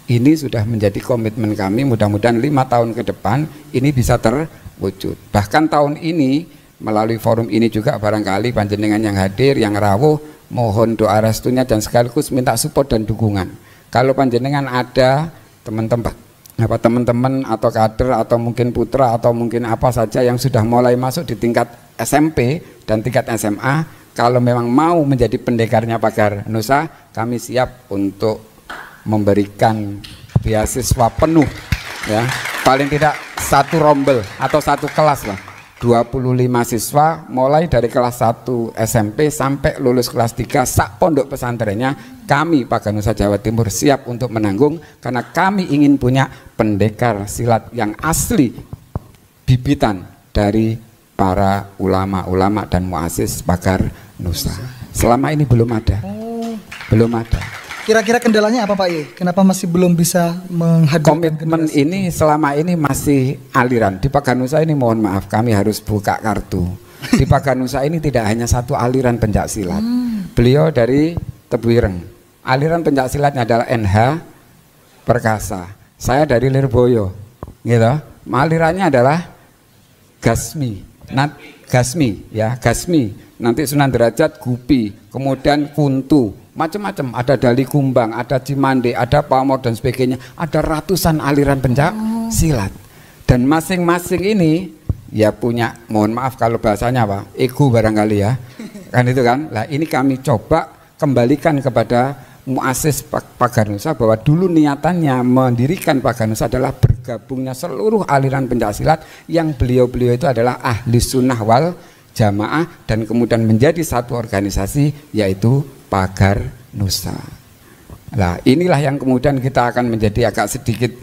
Ini sudah menjadi komitmen kami, mudah-mudahan 5 tahun ke depan ini bisa terwujud. Bahkan tahun ini melalui forum ini juga barangkali panjenengan yang hadir, yang rawuh, mohon doa restunya dan sekaligus minta support dan dukungan. Kalau panjenengan ada teman-teman atau kader atau mungkin putra atau mungkin apa saja yang sudah mulai masuk di tingkat SMP dan tingkat SMA, kalau memang mau menjadi pendekarnya pagar Nusa, kami siap untuk memberikan beasiswa penuh, ya, paling tidak 1 rombel atau 1 kelas lah, 25 siswa mulai dari kelas 1 SMP sampai lulus kelas 3 sak pondok pesantrennya. Kami Pagar Nusa Jawa Timur siap untuk menanggung, karena kami ingin punya pendekar silat yang asli bibitan dari para ulama-ulama dan muassis Pagar Nusa. Selama ini belum ada. Belum ada. Kira-kira kendalanya apa Pak Ye? Kenapa masih belum bisa menghadirkan komitmen ini? Selama ini masih aliran. Di Pagar Nusa ini mohon maaf kami harus buka kartu. Di Pagar Nusa ini tidak hanya 1 aliran pencak silat. Beliau dari Tebuireng. Aliran pencak silatnya adalah NH Perkasa. Saya dari Lirboyo, gitu. Alirannya adalah Gasmi, Gasmi, ya Gasmi. Nanti Sunan Derajat, Gupi, kemudian Kuntu, macam-macam. Ada Dali Kumbang, ada Cimande, ada Pamor dan sebagainya. Ada ratusan aliran pencak silat. Dan masing-masing ini ya punya, mohon maaf kalau bahasanya apa, ego barangkali ya. Kan itu kan. Nah ini kami coba kembalikan kepada muassis Pagar Nusa bahwa dulu niatannya mendirikan Pagar Nusa adalah bergabungnya seluruh aliran pencaksilat yang beliau-beliau itu adalah ahli sunnah wal jamaah dan kemudian menjadi satu organisasi yaitu Pagar Nusa. Nah inilah yang kemudian kita akan menjadi agak sedikit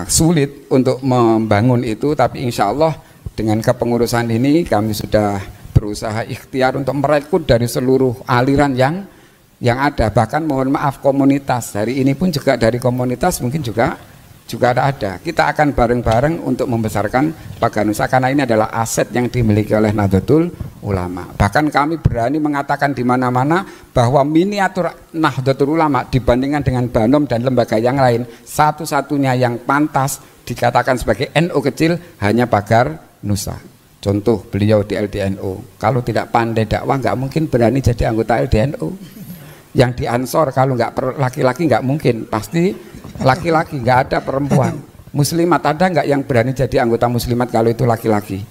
sulit untuk membangun itu, tapi insya Allah dengan kepengurusan ini kami sudah berusaha ikhtiar untuk merekrut dari seluruh aliran yang ada, bahkan mohon maaf komunitas hari ini pun juga dari komunitas mungkin juga ada. Kita akan bareng-bareng untuk membesarkan Pagar Nusa karena ini adalah aset yang dimiliki oleh Nahdlatul Ulama. Bahkan kami berani mengatakan di mana-mana bahwa miniatur Nahdlatul Ulama dibandingkan dengan Banom dan lembaga yang lain, satu-satunya yang pantas dikatakan sebagai NU kecil hanya Pagar Nusa. Contoh beliau di LDNU, kalau tidak pandai dakwah nggak mungkin berani jadi anggota LDNU. Yang di Ansor kalau nggak laki-laki nggak mungkin, pasti laki-laki, nggak ada perempuan. Muslimat ada nggak yang berani jadi anggota muslimat kalau itu laki-laki?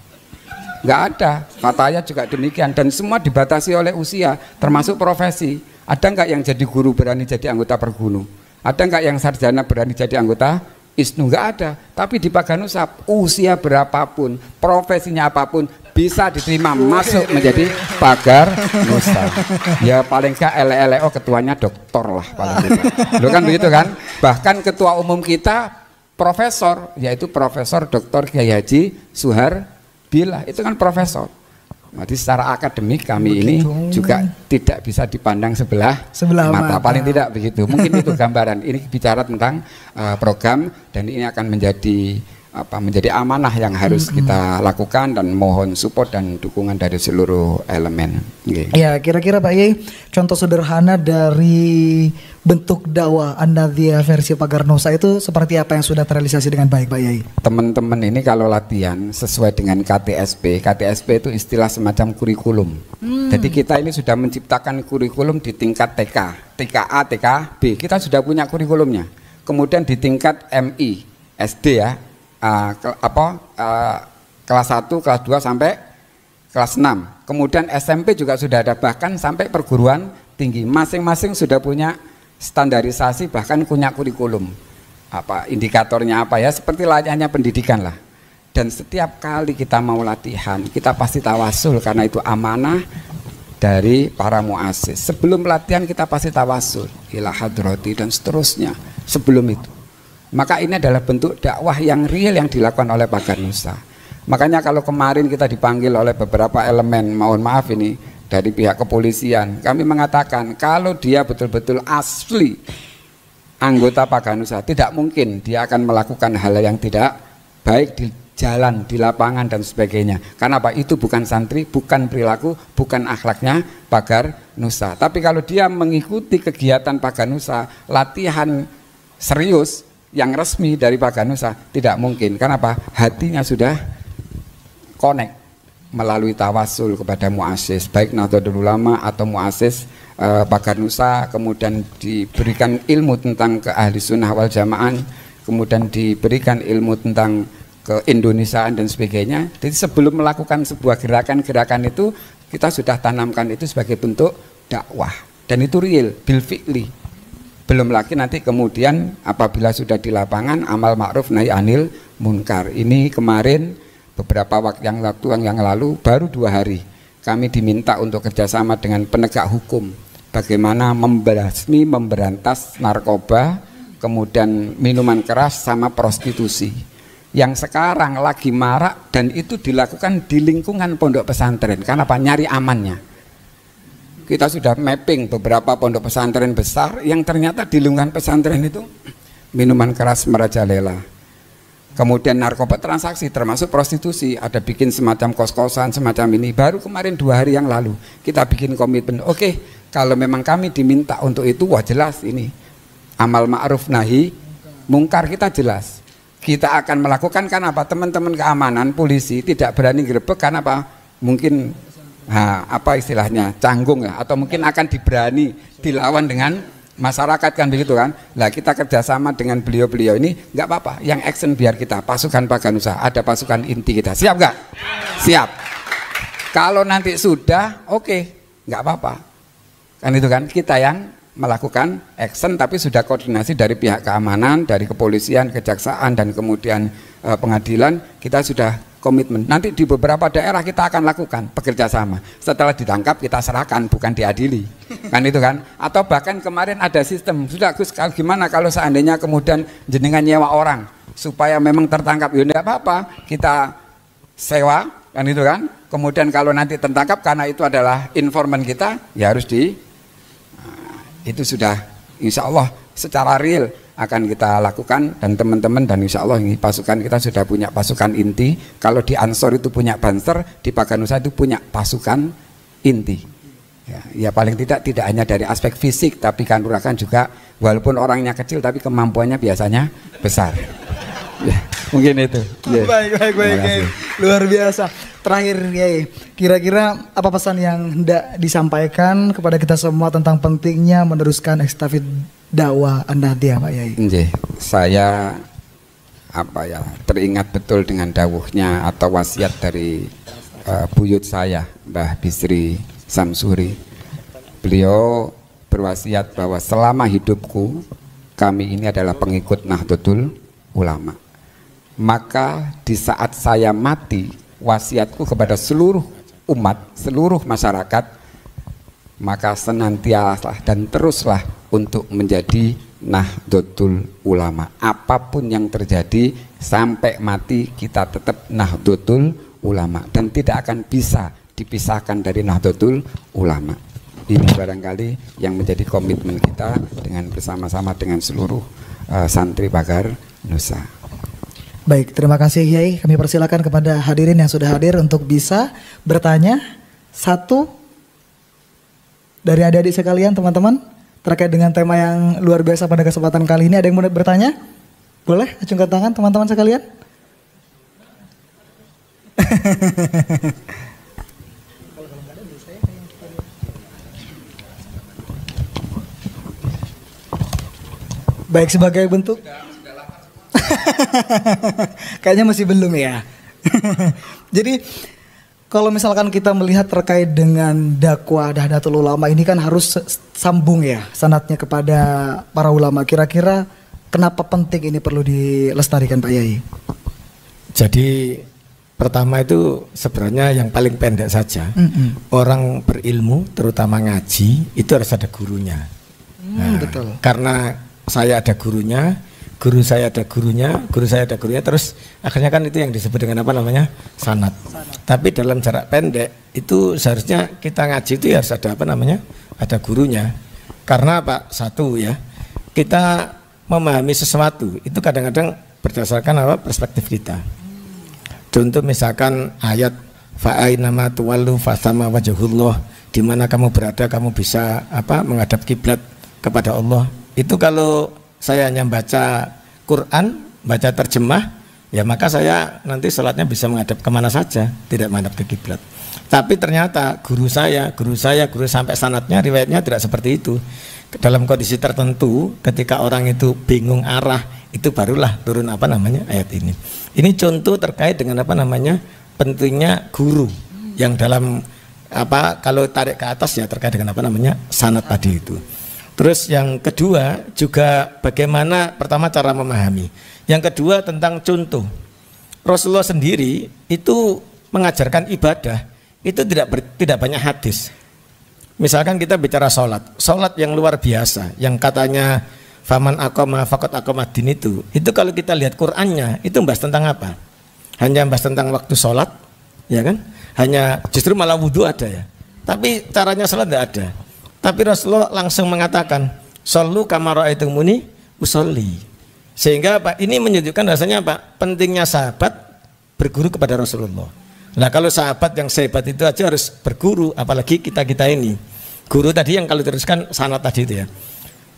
Nggak ada. Fataya juga demikian, dan semua dibatasi oleh usia, termasuk profesi. Ada nggak yang jadi guru berani jadi anggota pergunu? Ada nggak yang sarjana berani jadi anggota ISNU? Nggak ada. Tapi di Pagar Nusa usia berapapun, profesinya apapun bisa diterima masuk menjadi pagar Nusa. Ya paling enggak LLO ketuanya doktor lah paling tidak. Lo kan begitu kan? Bahkan ketua umum kita profesor, yaitu Profesor Dr. Kiai Haji Suhar Bila, itu kan profesor. Jadi secara akademik kami ini juga tidak bisa dipandang sebelah mata. Paling tidak begitu. Mungkin itu gambaran. Ini bicara tentang program, dan ini akan menjadi amanah yang harus kita lakukan, dan mohon support dan dukungan dari seluruh elemen. Ya, kira-kira Pak Yai, contoh sederhana dari bentuk dakwah An-Nadhiyah versi Pagar Nusa itu seperti apa yang sudah terrealisasi dengan baik Pak Yai? Teman-teman ini kalau latihan sesuai dengan KTSP itu istilah semacam kurikulum. Jadi kita ini sudah menciptakan kurikulum di tingkat TK, TKA, TKB, kita sudah punya kurikulumnya. Kemudian di tingkat MI, SD ya, kelas 1, kelas 2 sampai kelas 6. Kemudian SMP juga sudah ada, bahkan sampai perguruan tinggi. Masing-masing sudah punya standarisasi, bahkan punya kurikulum. Indikatornya apa ya, seperti layaknya pendidikan lah. Dan setiap kali kita mau latihan, kita pasti tawasul, karena itu amanah dari para muassis. Sebelum latihan kita pasti tawasul ila hadrati dan seterusnya sebelum itu. Maka ini adalah bentuk dakwah yang real yang dilakukan oleh Pagar Nusa. Makanya kalau kemarin kita dipanggil oleh beberapa elemen, mohon maaf ini dari pihak kepolisian, kami mengatakan kalau dia betul-betul asli anggota Pagar Nusa, tidak mungkin dia akan melakukan hal yang tidak baik di jalan, di lapangan dan sebagainya. Karena apa? Itu bukan santri, bukan perilaku, bukan akhlaknya Pagar Nusa. Tapi kalau dia mengikuti kegiatan Pagar Nusa, latihan serius yang resmi dari Pagar Nusa, tidak mungkin. Karena apa? Hatinya sudah connect melalui tawasul kepada muassis, baik Nahdlatul Ulama atau muassis Pagar Nusa, kemudian diberikan ilmu tentang ke ahli sunnah wal jamaah, kemudian diberikan ilmu tentang keindonesiaan dan sebagainya. Jadi sebelum melakukan sebuah gerakan-gerakan itu, kita sudah tanamkan itu sebagai bentuk dakwah, dan itu real, bil fi'li. Belum lagi nanti kemudian apabila sudah di lapangan, amal ma'ruf nahi anil munkar. Ini kemarin beberapa waktu yang lalu, baru 2 hari kami diminta untuk kerjasama dengan penegak hukum, bagaimana memberantas narkoba, kemudian minuman keras sama prostitusi yang sekarang lagi marak, dan itu dilakukan di lingkungan pondok pesantren. Karena apa? Nyari amannya. Kita sudah mapping beberapa pondok pesantren besar yang ternyata di lingkungan pesantren itu minuman keras merajalela. Kemudian narkoba transaksi, termasuk prostitusi, ada bikin semacam kos-kosan semacam ini. Baru kemarin 2 hari yang lalu kita bikin komitmen, oke, kalau memang kami diminta untuk itu, wah jelas ini amal ma'ruf nahi mungkar, kita jelas kita akan melakukan. Karena apa? Teman-teman keamanan polisi tidak berani gerebek, karena apa? Mungkin apa istilahnya, canggung ya, atau mungkin akan diberani dilawan dengan masyarakat, kan begitu kan. Nah, kita kerjasama dengan beliau-beliau ini, nggak apa-apa, yang action biar kita pasukan Pagar Nusa, ada pasukan inti kita, siap nggak? Siap. Kalau nanti sudah oke, nggak apa-apa, kan itu kan, kita yang melakukan action, tapi sudah koordinasi dari pihak keamanan, dari kepolisian, kejaksaan, dan kemudian pengadilan. Kita sudah komitmen. Nanti di beberapa daerah kita akan lakukan bekerja sama. Setelah ditangkap kita serahkan, bukan diadili, kan itu kan. Atau bahkan kemarin ada sistem, sudah Gus, gimana kalau seandainya kemudian jenengan nyewa orang supaya memang tertangkap, ya enggak apa-apa, kita sewa, kan itu kan. Kemudian kalau nanti tertangkap karena itu adalah informan kita, ya harus itu sudah insya Allah secara real akan kita lakukan. Dan teman-teman, dan insya Allah ini pasukan kita sudah punya pasukan inti. Kalau di Ansor itu punya Banser, di Pagar Nusa itu punya pasukan inti. Ya paling tidak hanya dari aspek fisik, tapi kanuragan juga, walaupun orangnya kecil tapi kemampuannya biasanya besar. Ya, mungkin itu. Yeah. Baik. Luar biasa. Terakhir Yai, kira-kira apa pesan yang hendak disampaikan kepada kita semua tentang pentingnya meneruskan estafet dakwah An-Nadhiyah, Pak Yai? Saya teringat betul dengan dawuhnya atau wasiat dari buyut saya, Mbah Bisri Samsuri. Beliau berwasiat bahwa selama hidupku kami ini adalah pengikut Nahdlatul Ulama. Maka di saat saya mati, wasiatku kepada seluruh umat, seluruh masyarakat, maka senantiasa dan teruslah untuk menjadi Nahdlatul Ulama. Apapun yang terjadi sampai mati kita tetap Nahdlatul Ulama dan tidak akan bisa dipisahkan dari Nahdlatul Ulama. Ini barangkali yang menjadi komitmen kita dengan bersama-sama dengan seluruh santri Pagar Nusa. Baik, terima kasih Kiai. Kami persilakan kepada hadirin yang sudah hadir untuk bisa bertanya. Satu dari adik-adik sekalian, teman-teman, terkait dengan tema yang luar biasa pada kesempatan kali ini. Ada yang mau bertanya? Boleh acungkan tangan teman-teman sekalian. Baik, sebagai bentuk kayaknya masih belum ya. Jadi kalau misalkan kita melihat terkait dengan dakwah Nahdlatul Ulama ini kan harus sambung ya sanadnya kepada para ulama. Kira-kira kenapa penting ini perlu dilestarikan Pak Yai? Jadi pertama itu sebenarnya yang paling pendek saja. Orang berilmu terutama ngaji itu harus ada gurunya. Betul. Karena saya ada gurunya, guru saya ada gurunya, guru saya ada gurunya, terus akhirnya kan itu yang disebut dengan apa namanya sanad. Tapi dalam jarak pendek itu seharusnya kita ngaji itu ya harus ada apa namanya ada gurunya. Karena apa? Satu ya, kita memahami sesuatu itu kadang-kadang berdasarkan apa perspektif kita. Contoh misalkan ayat fa'ainama tuwallu fasama wajhullah, di mana kamu berada kamu bisa apa menghadap kiblat kepada Allah. Itu kalau saya hanya baca Quran, baca terjemah, ya maka saya nanti sholatnya bisa menghadap kemana saja, tidak menghadap ke kiblat. Tapi ternyata guru sampai sanadnya, riwayatnya tidak seperti itu. Dalam kondisi tertentu, ketika orang itu bingung arah, itu barulah turun apa namanya ayat ini. Ini contoh terkait dengan apa namanya pentingnya guru yang dalam apa kalau tarik ke atas ya terkait dengan apa namanya sanad tadi itu. Terus yang kedua juga bagaimana pertama cara memahami. Yang kedua tentang contoh. Rasulullah sendiri itu mengajarkan ibadah itu tidak banyak hadis. Misalkan kita bicara sholat yang luar biasa, yang katanya faman aqama faqad aqamadin itu kalau kita lihat Qur'annya itu membahas tentang apa? Hanya membahas tentang waktu sholat, ya kan? Hanya justru malah wudhu ada ya. Tapi caranya sholat tidak ada. Tapi Rasulullah langsung mengatakan, "Shollu kama ra'aitumuni usolli." Sehingga Pak ini menunjukkan rasanya Pak pentingnya sahabat berguru kepada Rasulullah. Nah kalau sahabat yang sehebat itu aja harus berguru, apalagi kita ini. Guru tadi yang kalau teruskan sanad tadi itu ya.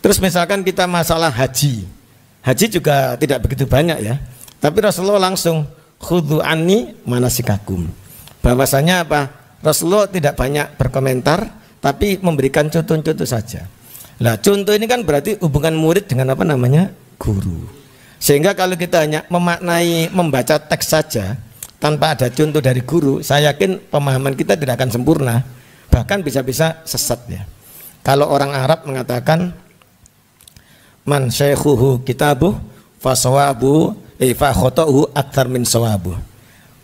Terus misalkan kita masalah haji juga tidak begitu banyak ya. Tapi Rasulullah langsung khudhu anni manasikakum. Bahwasanya apa? Rasulullah tidak banyak berkomentar. Tapi memberikan contoh-contoh saja. Nah contoh ini kan berarti hubungan murid dengan apa namanya guru. Sehingga kalau kita hanya memaknai membaca teks saja tanpa ada contoh dari guru, saya yakin pemahaman kita tidak akan sempurna. Bahkan bisa-bisa sesat ya. Kalau orang Arab mengatakan man syaikhuhu kitabuh fasawabu fa khotohu aktsar min sawabuh.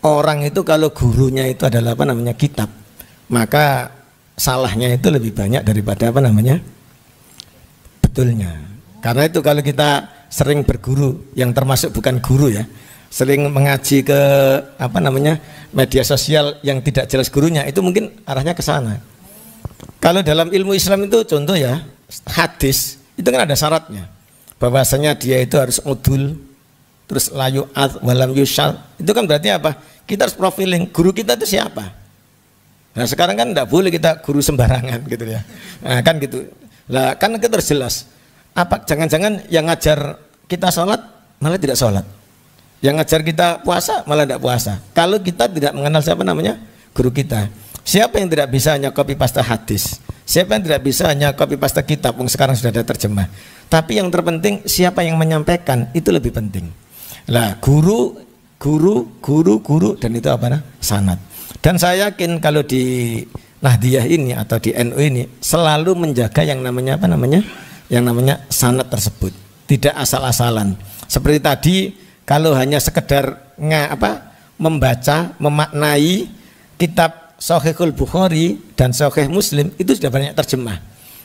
Orang itu kalau gurunya itu adalah apa namanya kitab, maka salahnya itu lebih banyak daripada apa namanya betulnya. Karena itu kalau kita sering berguru yang termasuk bukan guru ya, sering mengaji ke apa namanya media sosial yang tidak jelas gurunya, itu mungkin arahnya ke sana. Kalau dalam ilmu Islam itu contoh ya hadis itu kan ada syaratnya, bahwasanya dia itu harus udul, terus layu ad walam yushal. Itu kan berarti apa? Kita harus profiling guru kita itu siapa. Nah sekarang kan tidak boleh kita guru sembarangan gitu ya. Nah kan gitu. Lah kan kita harus jelas. Apa jangan-jangan yang ngajar kita sholat malah tidak sholat, yang ngajar kita puasa malah tidak puasa. Kalau kita tidak mengenal siapa namanya guru kita. Siapa yang tidak bisa hanya copy paste hadis? Siapa yang tidak bisa hanya copy paste kitab yang sekarang sudah ada terjemah? Tapi yang terpenting siapa yang menyampaikan itu lebih penting. Lah guru dan itu apa nah? Sanad. Dan saya yakin kalau di Nahdiyah ini atau di NU ini selalu menjaga yang namanya apa namanya? Yang namanya sanad tersebut. Tidak asal-asalan. Seperti tadi kalau hanya sekedar membaca, memaknai kitab Sahihul Bukhari dan Sahih Muslim itu sudah banyak terjemah.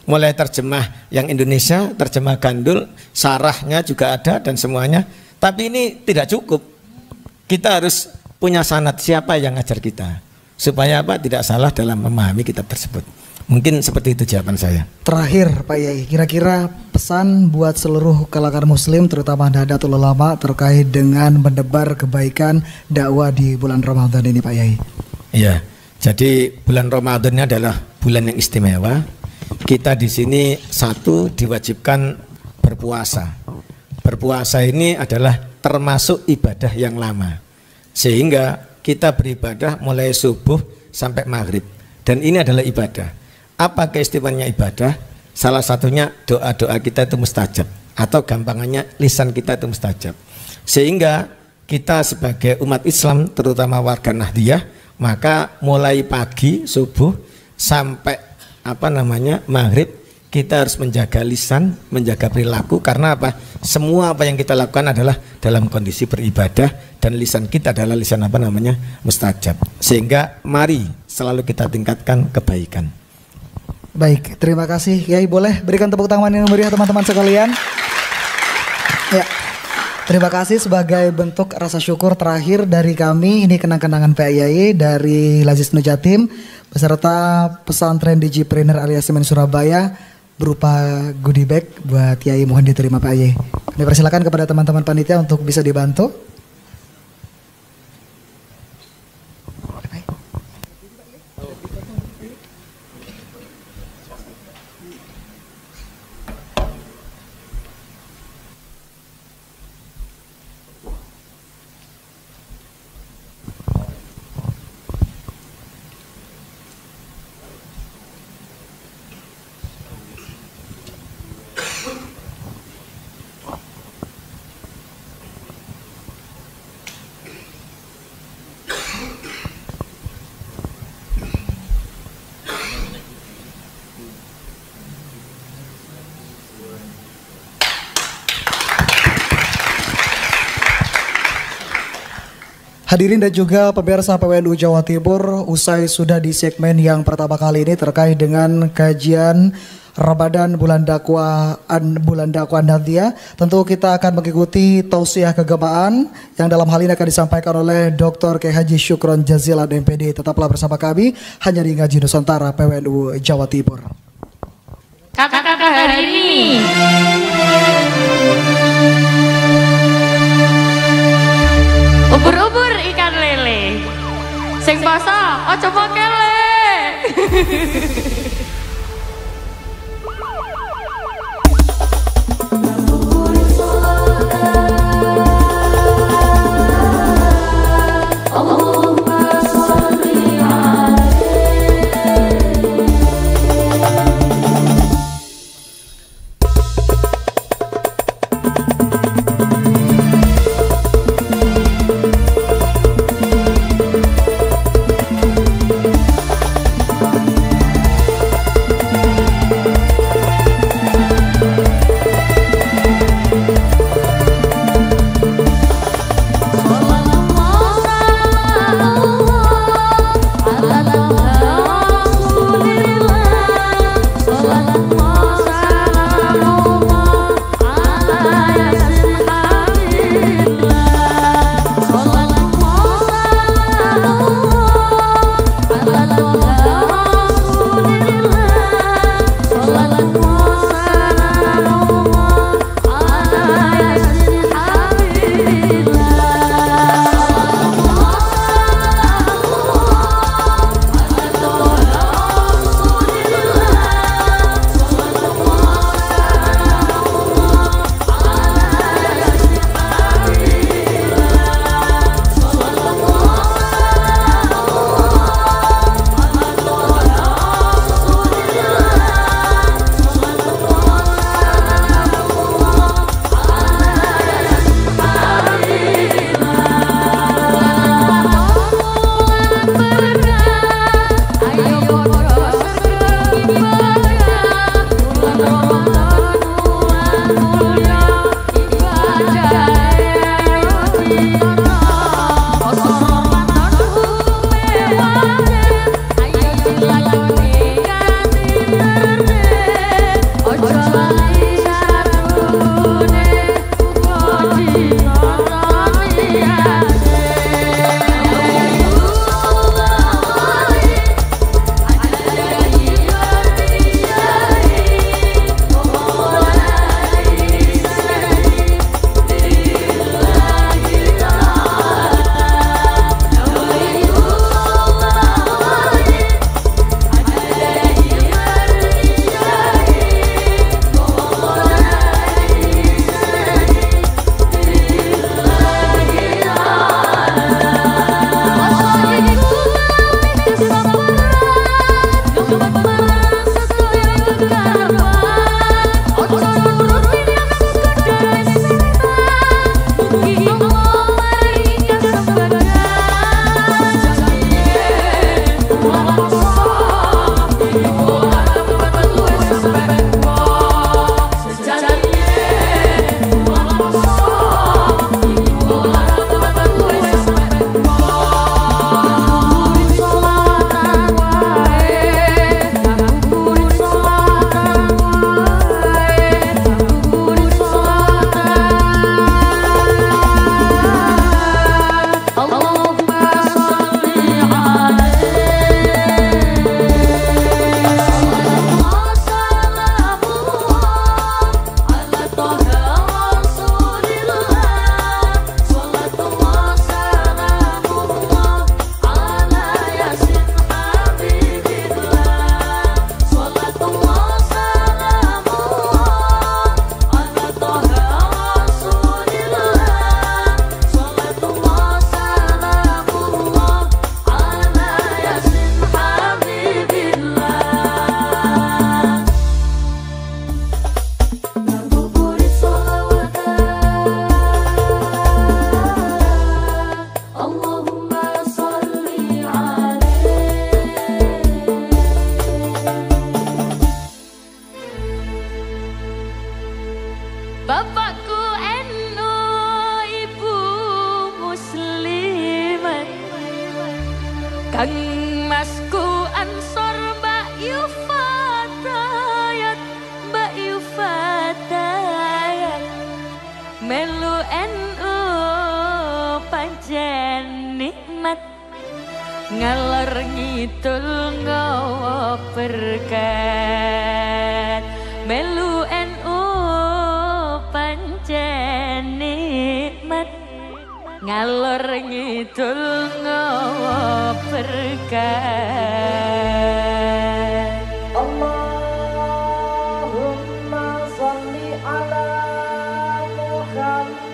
Mulai terjemah yang Indonesia, terjemah gandul, sarahnya juga ada dan semuanya. Tapi ini tidak cukup. Kita harus punya sanad siapa yang ngajar kita. Supaya apa? Tidak salah dalam memahami kitab tersebut. Mungkin seperti itu jawaban saya. Terakhir Pak Yai, kira-kira pesan buat seluruh kalangan muslim terutama Nahdlatul Ulama terkait dengan mendebar kebaikan dakwah di bulan Ramadan ini Pak Yai. Iya, jadi bulan Ramadan ini adalah bulan yang istimewa. Kita di sini satu diwajibkan berpuasa. Berpuasa ini adalah termasuk ibadah yang lama. Sehingga kita beribadah mulai subuh sampai maghrib. Dan ini adalah ibadah. Apa keistimewaannya ibadah? Salah satunya doa-doa kita itu mustajab. Atau gampangannya lisan kita itu mustajab. Sehingga kita sebagai umat Islam terutama warga Nahdliyah, maka mulai pagi subuh sampai maghrib kita harus menjaga lisan, menjaga perilaku. Karena apa? Semua apa yang kita lakukan adalah dalam kondisi beribadah dan lisan kita adalah lisan mustajab. Sehingga mari selalu kita tingkatkan kebaikan. Baik, terima kasih Yai. Boleh berikan tepuk tangan yang meriah teman-teman sekalian. Ya, terima kasih sebagai bentuk rasa syukur terakhir dari kami. Ini kenang-kenangan Pak Yai dari Lazis Nujatim beserta pesantren Digipreneur alias Semen Surabaya berupa goodie bag buat Yai, mohon diterima Pak Yai. Kami persilakan kepada teman-teman panitia untuk bisa dibantu. Hadirin dan juga pemirsa PWNU Jawa Timur, usai sudah di segmen yang pertama kali ini terkait dengan kajian Ramadan bulan dakwah Nahdliyah. Tentu kita akan mengikuti tausiah keagamaan yang dalam hal ini akan disampaikan oleh Dr. K. Haji Syukron Jazilan MPD. Tetaplah bersama kami hanya di Ngaji Nusantara PWNU Jawa Timur. Kakak-kakak hari ini ubur-ubur ikan lele sing basah aja makele. ngidul nggawa berkat melu NU pancen nikmat ngalor ngidul nggawa berkat Allahumma sholli ala Muhammad.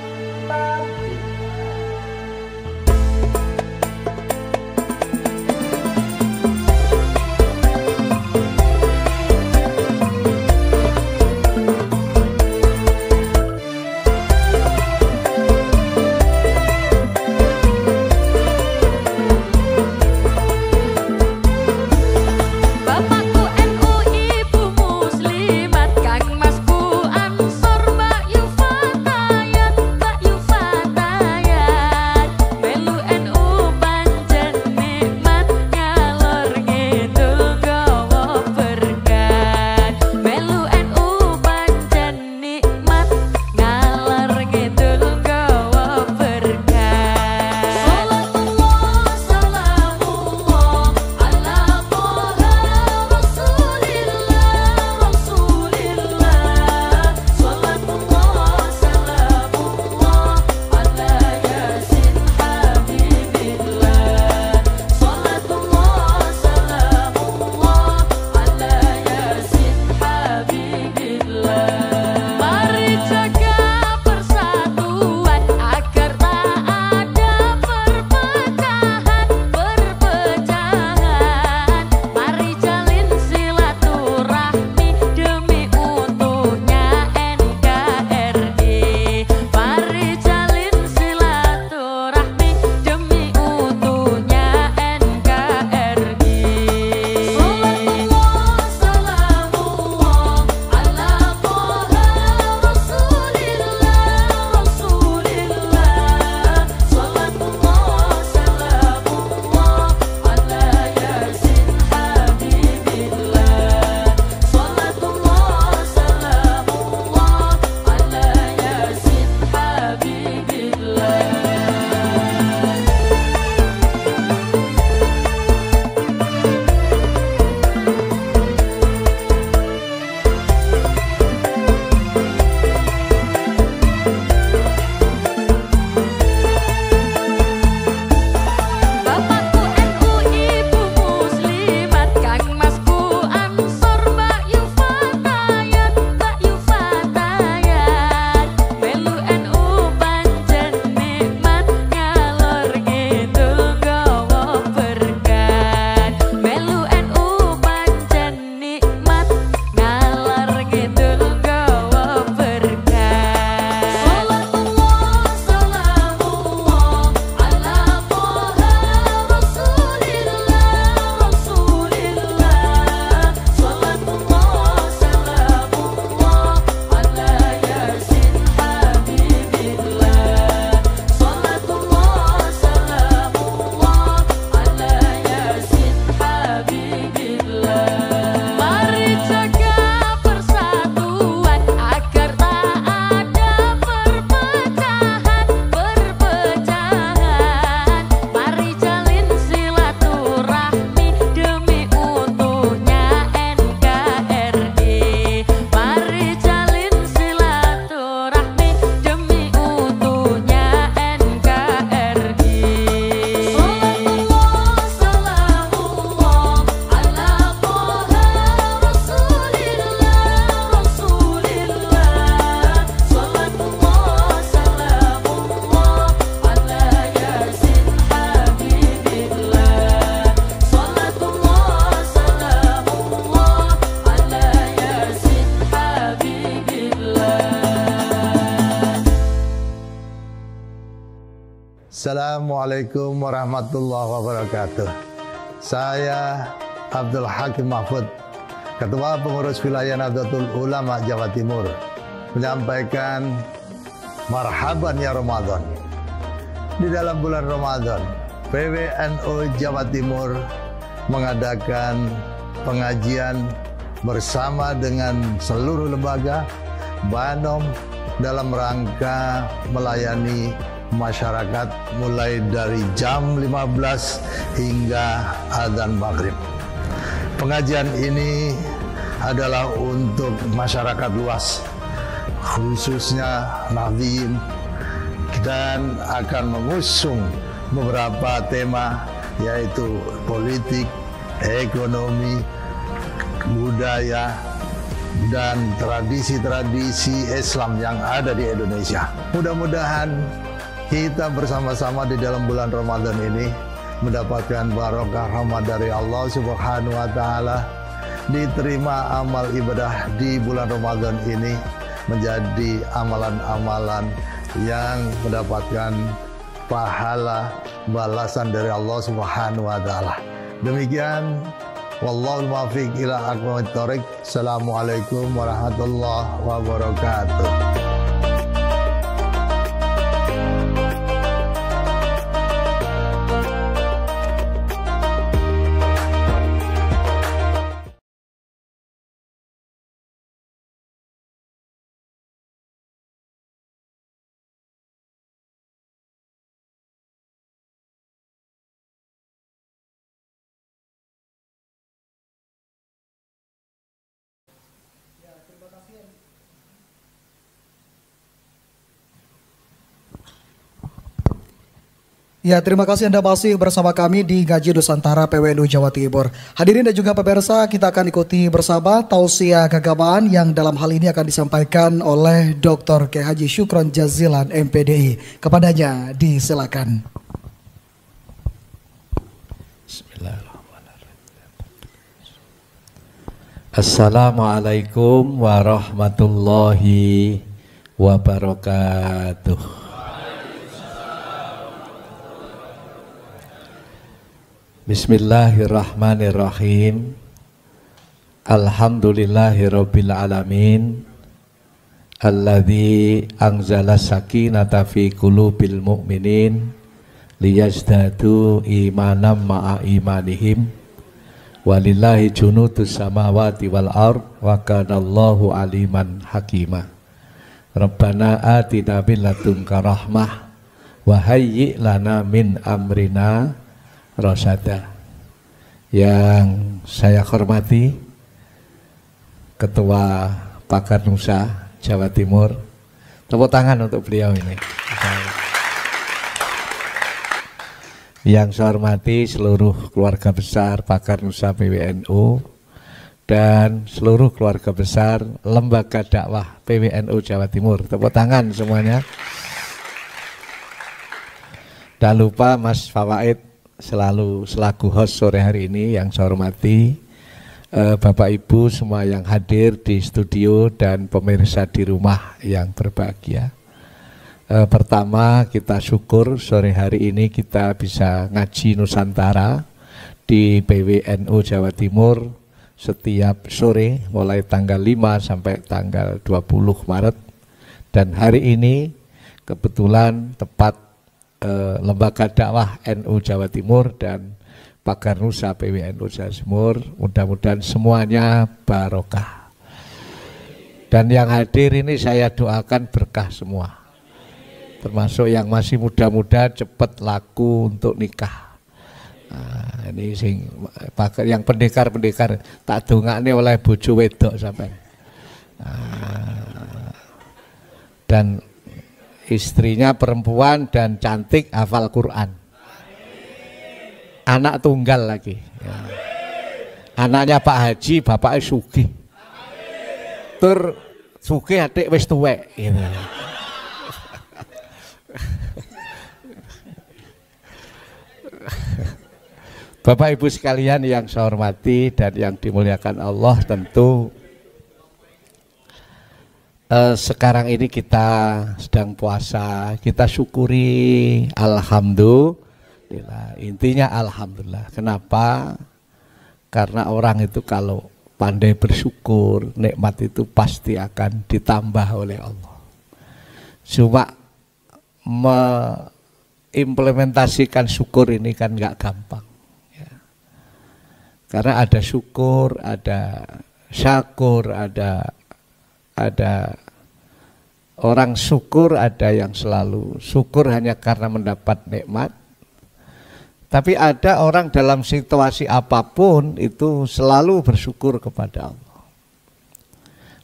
Assalamualaikum warahmatullahi wabarakatuh. Saya Abdul Hakim Mahfud, Ketua Pengurus Wilayah Nahdlatul Ulama Jawa Timur, menyampaikan marhaban ya Ramadan. Di dalam bulan Ramadan, PWNU Jawa Timur mengadakan pengajian bersama dengan seluruh lembaga Banom dalam rangka melayani masyarakat mulai dari jam 15 hingga adzan maghrib. Pengajian ini adalah untuk masyarakat luas, khususnya Nahdliyin, dan akan mengusung beberapa tema yaitu politik, ekonomi, budaya, dan tradisi-tradisi Islam yang ada di Indonesia. Mudah-mudahan kita bersama-sama di dalam bulan Ramadan ini mendapatkan barokah rahmat dari Allah Subhanahu wa taala, diterima amal ibadah di bulan Ramadan ini menjadi amalan-amalan yang mendapatkan pahala balasan dari Allah Subhanahu wa taala. Demikian, wallahul muwaffiq ila aqwamit thoriq. Assalamualaikum warahmatullahi wabarakatuh. Ya, terima kasih Anda masih bersama kami di Ngaji Nusantara PWNU Jawa Timur. Hadirin dan juga pemirsa, kita akan ikuti bersama tausiah keagamaan yang dalam hal ini akan disampaikan oleh Dr. K. Haji Syukron Jazilan MPDI. Kepadanya disilakan. Assalamualaikum warahmatullahi wabarakatuh. Bismillahirrahmanirrahim. Alhamdulillahirabbil alamin. Alladzi anzala sakinata fi qulubil mu'minin liyazdadu imanan ma'a imanihim. Walillahi junudus samawati wal ard wa kanallahu aliman hakima. Rabbana atina min ladunka rahmah wa hayyi' lana min amrina rasyada. Yang saya hormati Ketua Pakar Nusa Jawa Timur. Tepuk tangan untuk beliau ini. Yang saya hormati seluruh keluarga besar Pakar Nusa PWNU dan seluruh keluarga besar Lembaga Dakwah PWNU Jawa Timur. Tepuk tangan semuanya. Dan lupa Mas Fawaid selalu selaku host sore hari ini yang saya hormati, Bapak Ibu semua yang hadir di studio dan pemirsa di rumah yang berbahagia. Pertama kita syukur sore hari ini kita bisa ngaji Nusantara di PWNU Jawa Timur setiap sore mulai tanggal 5 sampai tanggal 20 Maret. Dan hari ini kebetulan tepat Lembaga Dakwah NU Jawa Timur dan Pakar Nusa PWNU Jawa Timur, mudah-mudahan semuanya barokah. Dan yang hadir ini saya doakan berkah semua, termasuk yang masih muda-muda cepat laku untuk nikah. Nah, ini sing yang pendekar-pendekar tak dongakne oleh bojo wedok sampai. Dan istrinya perempuan dan cantik, hafal Quran. Anak tunggal lagi. Ya. Anaknya Pak Haji, bapaknya sugih. Tur sugih adik wis tuwek. Gitu. Bapak Ibu sekalian yang saya hormati dan yang dimuliakan Allah, tentu sekarang ini kita sedang puasa, kita syukuri, alhamdulillah. Intinya alhamdulillah. Kenapa? Karena orang itu kalau pandai bersyukur, nikmat itu pasti akan ditambah oleh Allah. Cuma mengimplementasikan syukur ini kan nggak gampang. Ya. Karena ada syukur, ada syakur, ada Orang syukur ada yang selalu syukur hanya karena mendapat nikmat. Tapi ada orang dalam situasi apapun itu selalu bersyukur kepada Allah.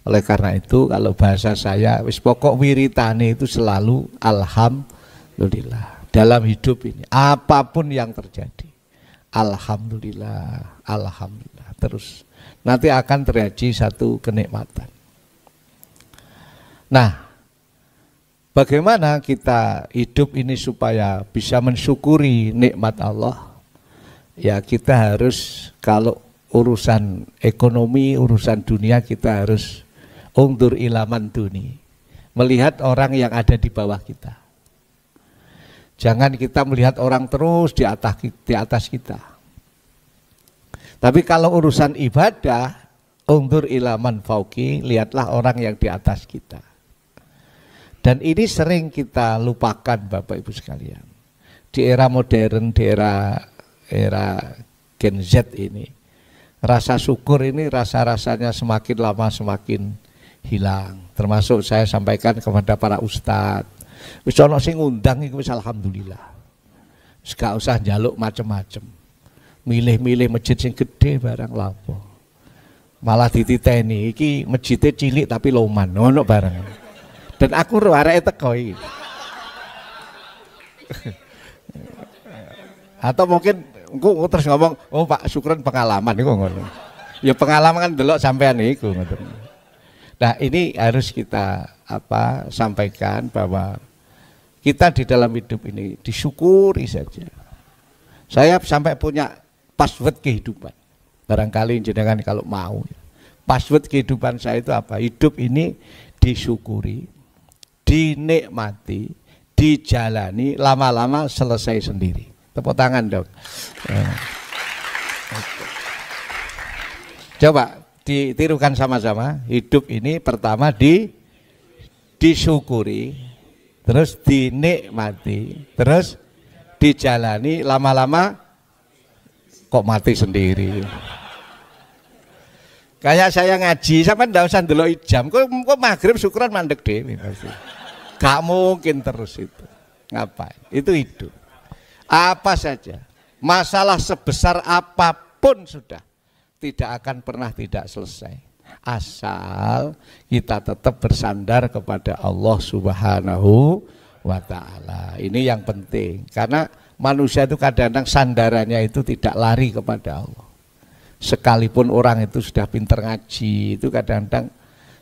Oleh karena itu kalau bahasa saya wis pokok wiritane itu selalu alhamdulillah dalam hidup ini. Apapun yang terjadi. Alhamdulillah, alhamdulillah. Terus nanti akan terjadi satu kenikmatan. Nah, bagaimana kita hidup ini supaya bisa mensyukuri nikmat Allah? Ya kita harus, kalau urusan ekonomi, urusan dunia kita harus undur ilaman duni, melihat orang yang ada di bawah kita. Jangan kita melihat orang terus di atas kita. Tapi kalau urusan ibadah, undur ilaman fauqi, lihatlah orang yang di atas kita. Dan ini sering kita lupakan Bapak Ibu sekalian. Di era modern, di era Gen Z ini, rasa syukur ini rasa-rasanya semakin lama semakin hilang. Termasuk saya sampaikan kepada para ustadz, wis ana sing ngundang iku wis alhamdulillah. Wis gak usah njaluk macem-macem. Milih-milih masjid sing gede barang lapo. Malah dititeni iki masjidnya cilik tapi loman, ono barang. Dan aku areke teko iki. Atau mungkin engko terus ngomong, "Oh Pak, syukuran pengalaman iku ngono." Ya pengalaman kan delok sampean iku ngoten. Nah, ini harus kita sampaikan bahwa kita di dalam hidup ini disyukuri saja. Saya sampai punya password kehidupan. Barangkali jenengan kalau mau. Password kehidupan saya itu apa? Hidup ini disyukuri, dinikmati, dijalani, lama-lama selesai sendiri. Tepuk tangan dong. Coba ditirukan sama-sama. Hidup ini pertama disyukuri, terus dinikmati, terus dijalani, lama-lama kok mati sendiri. Kayak saya ngaji, sampai ndak usah ndelok jam, kok maghrib syukuran mandek dhewe pasti. Gak mungkin terus itu. Ngapain? Itu hidup. Apa saja, masalah sebesar apapun sudah tidak akan pernah tidak selesai. Asal kita tetap bersandar kepada Allah Subhanahu wa ta'ala. Ini yang penting. Karena manusia itu kadang-kadang sandarannya itu tidak lari kepada Allah. Sekalipun orang itu sudah pinter ngaji, itu kadang-kadang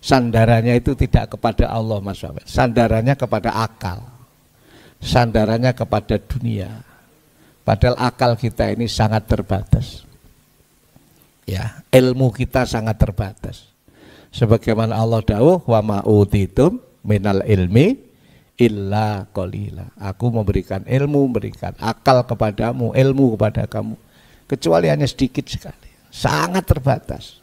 sandarannya itu tidak kepada Allah, Mas Wawet. Sandarannya kepada akal. Sandarannya kepada dunia. Padahal akal kita ini sangat terbatas. Ya, ilmu kita sangat terbatas. Sebagaimana Allah dawuh, wa ma utitum minal ilmi illa qalila. Aku memberikan ilmu, memberikan akal kepadamu, ilmu kepada kamu, kecuali hanya sedikit sekali. Sangat terbatas.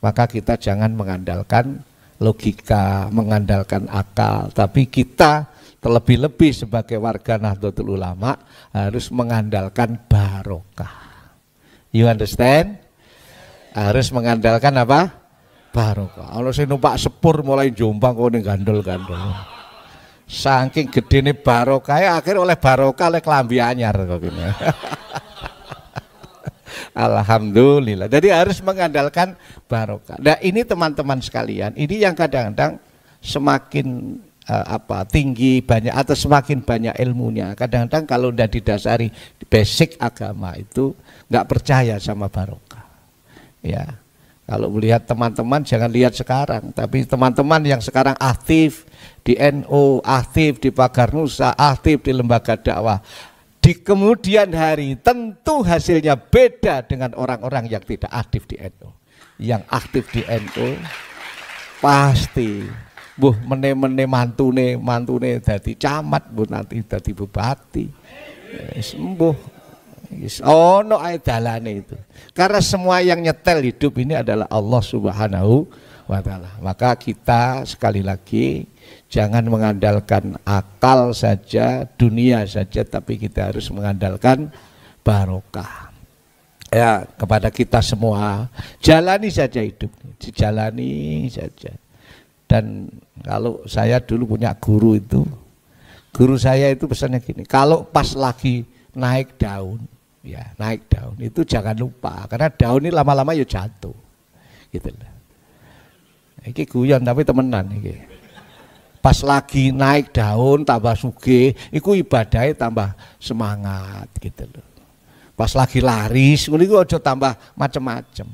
Maka kita jangan mengandalkan logika, mengandalkan akal, tapi kita terlebih-lebih sebagai warga Nahdlatul Ulama harus mengandalkan barokah. You understand? Harus mengandalkan apa? Barokah. Kalau saya numpak sepur mulai Jombang kok ning gandol-gandol. Saking gedene barokah ya akhir oleh barokah oleh kelambi anyar kok gini. Alhamdulillah. Jadi harus mengandalkan barokah. Nah, ini teman-teman sekalian, ini yang kadang-kadang semakin tinggi banyak atau semakin banyak ilmunya. Kadang-kadang kalau udah didasari basic agama itu nggak percaya sama barokah. Ya. Kalau melihat teman-teman jangan lihat sekarang, tapi teman-teman yang sekarang aktif di NU, aktif di Pagar Nusa, aktif di lembaga dakwah, di kemudian hari tentu hasilnya beda dengan orang-orang yang tidak aktif di NU. Yang aktif di NU pasti mene-mene mantune dadi camat, nanti dadi bupati. Sembuh. Ono ae dalane itu. Karena semua yang nyetel hidup ini adalah Allah Subhanahu wa ta'ala. Maka kita sekali lagi jangan mengandalkan akal saja, dunia saja, tapi kita harus mengandalkan barokah. Ya, kepada kita semua, jalani saja hidup, dijalani saja. Dan kalau saya dulu punya guru saya itu pesannya gini, kalau pas lagi naik daun, ya naik daun itu jangan lupa, karena daun ini lama-lama ya jatuh, gitu lah. Iki guyon tapi temenan iki. Pas lagi naik daun tambah sugih, iku ibadahnya tambah semangat gitu loh. Pas lagi laris, niku aja tambah macem-macem.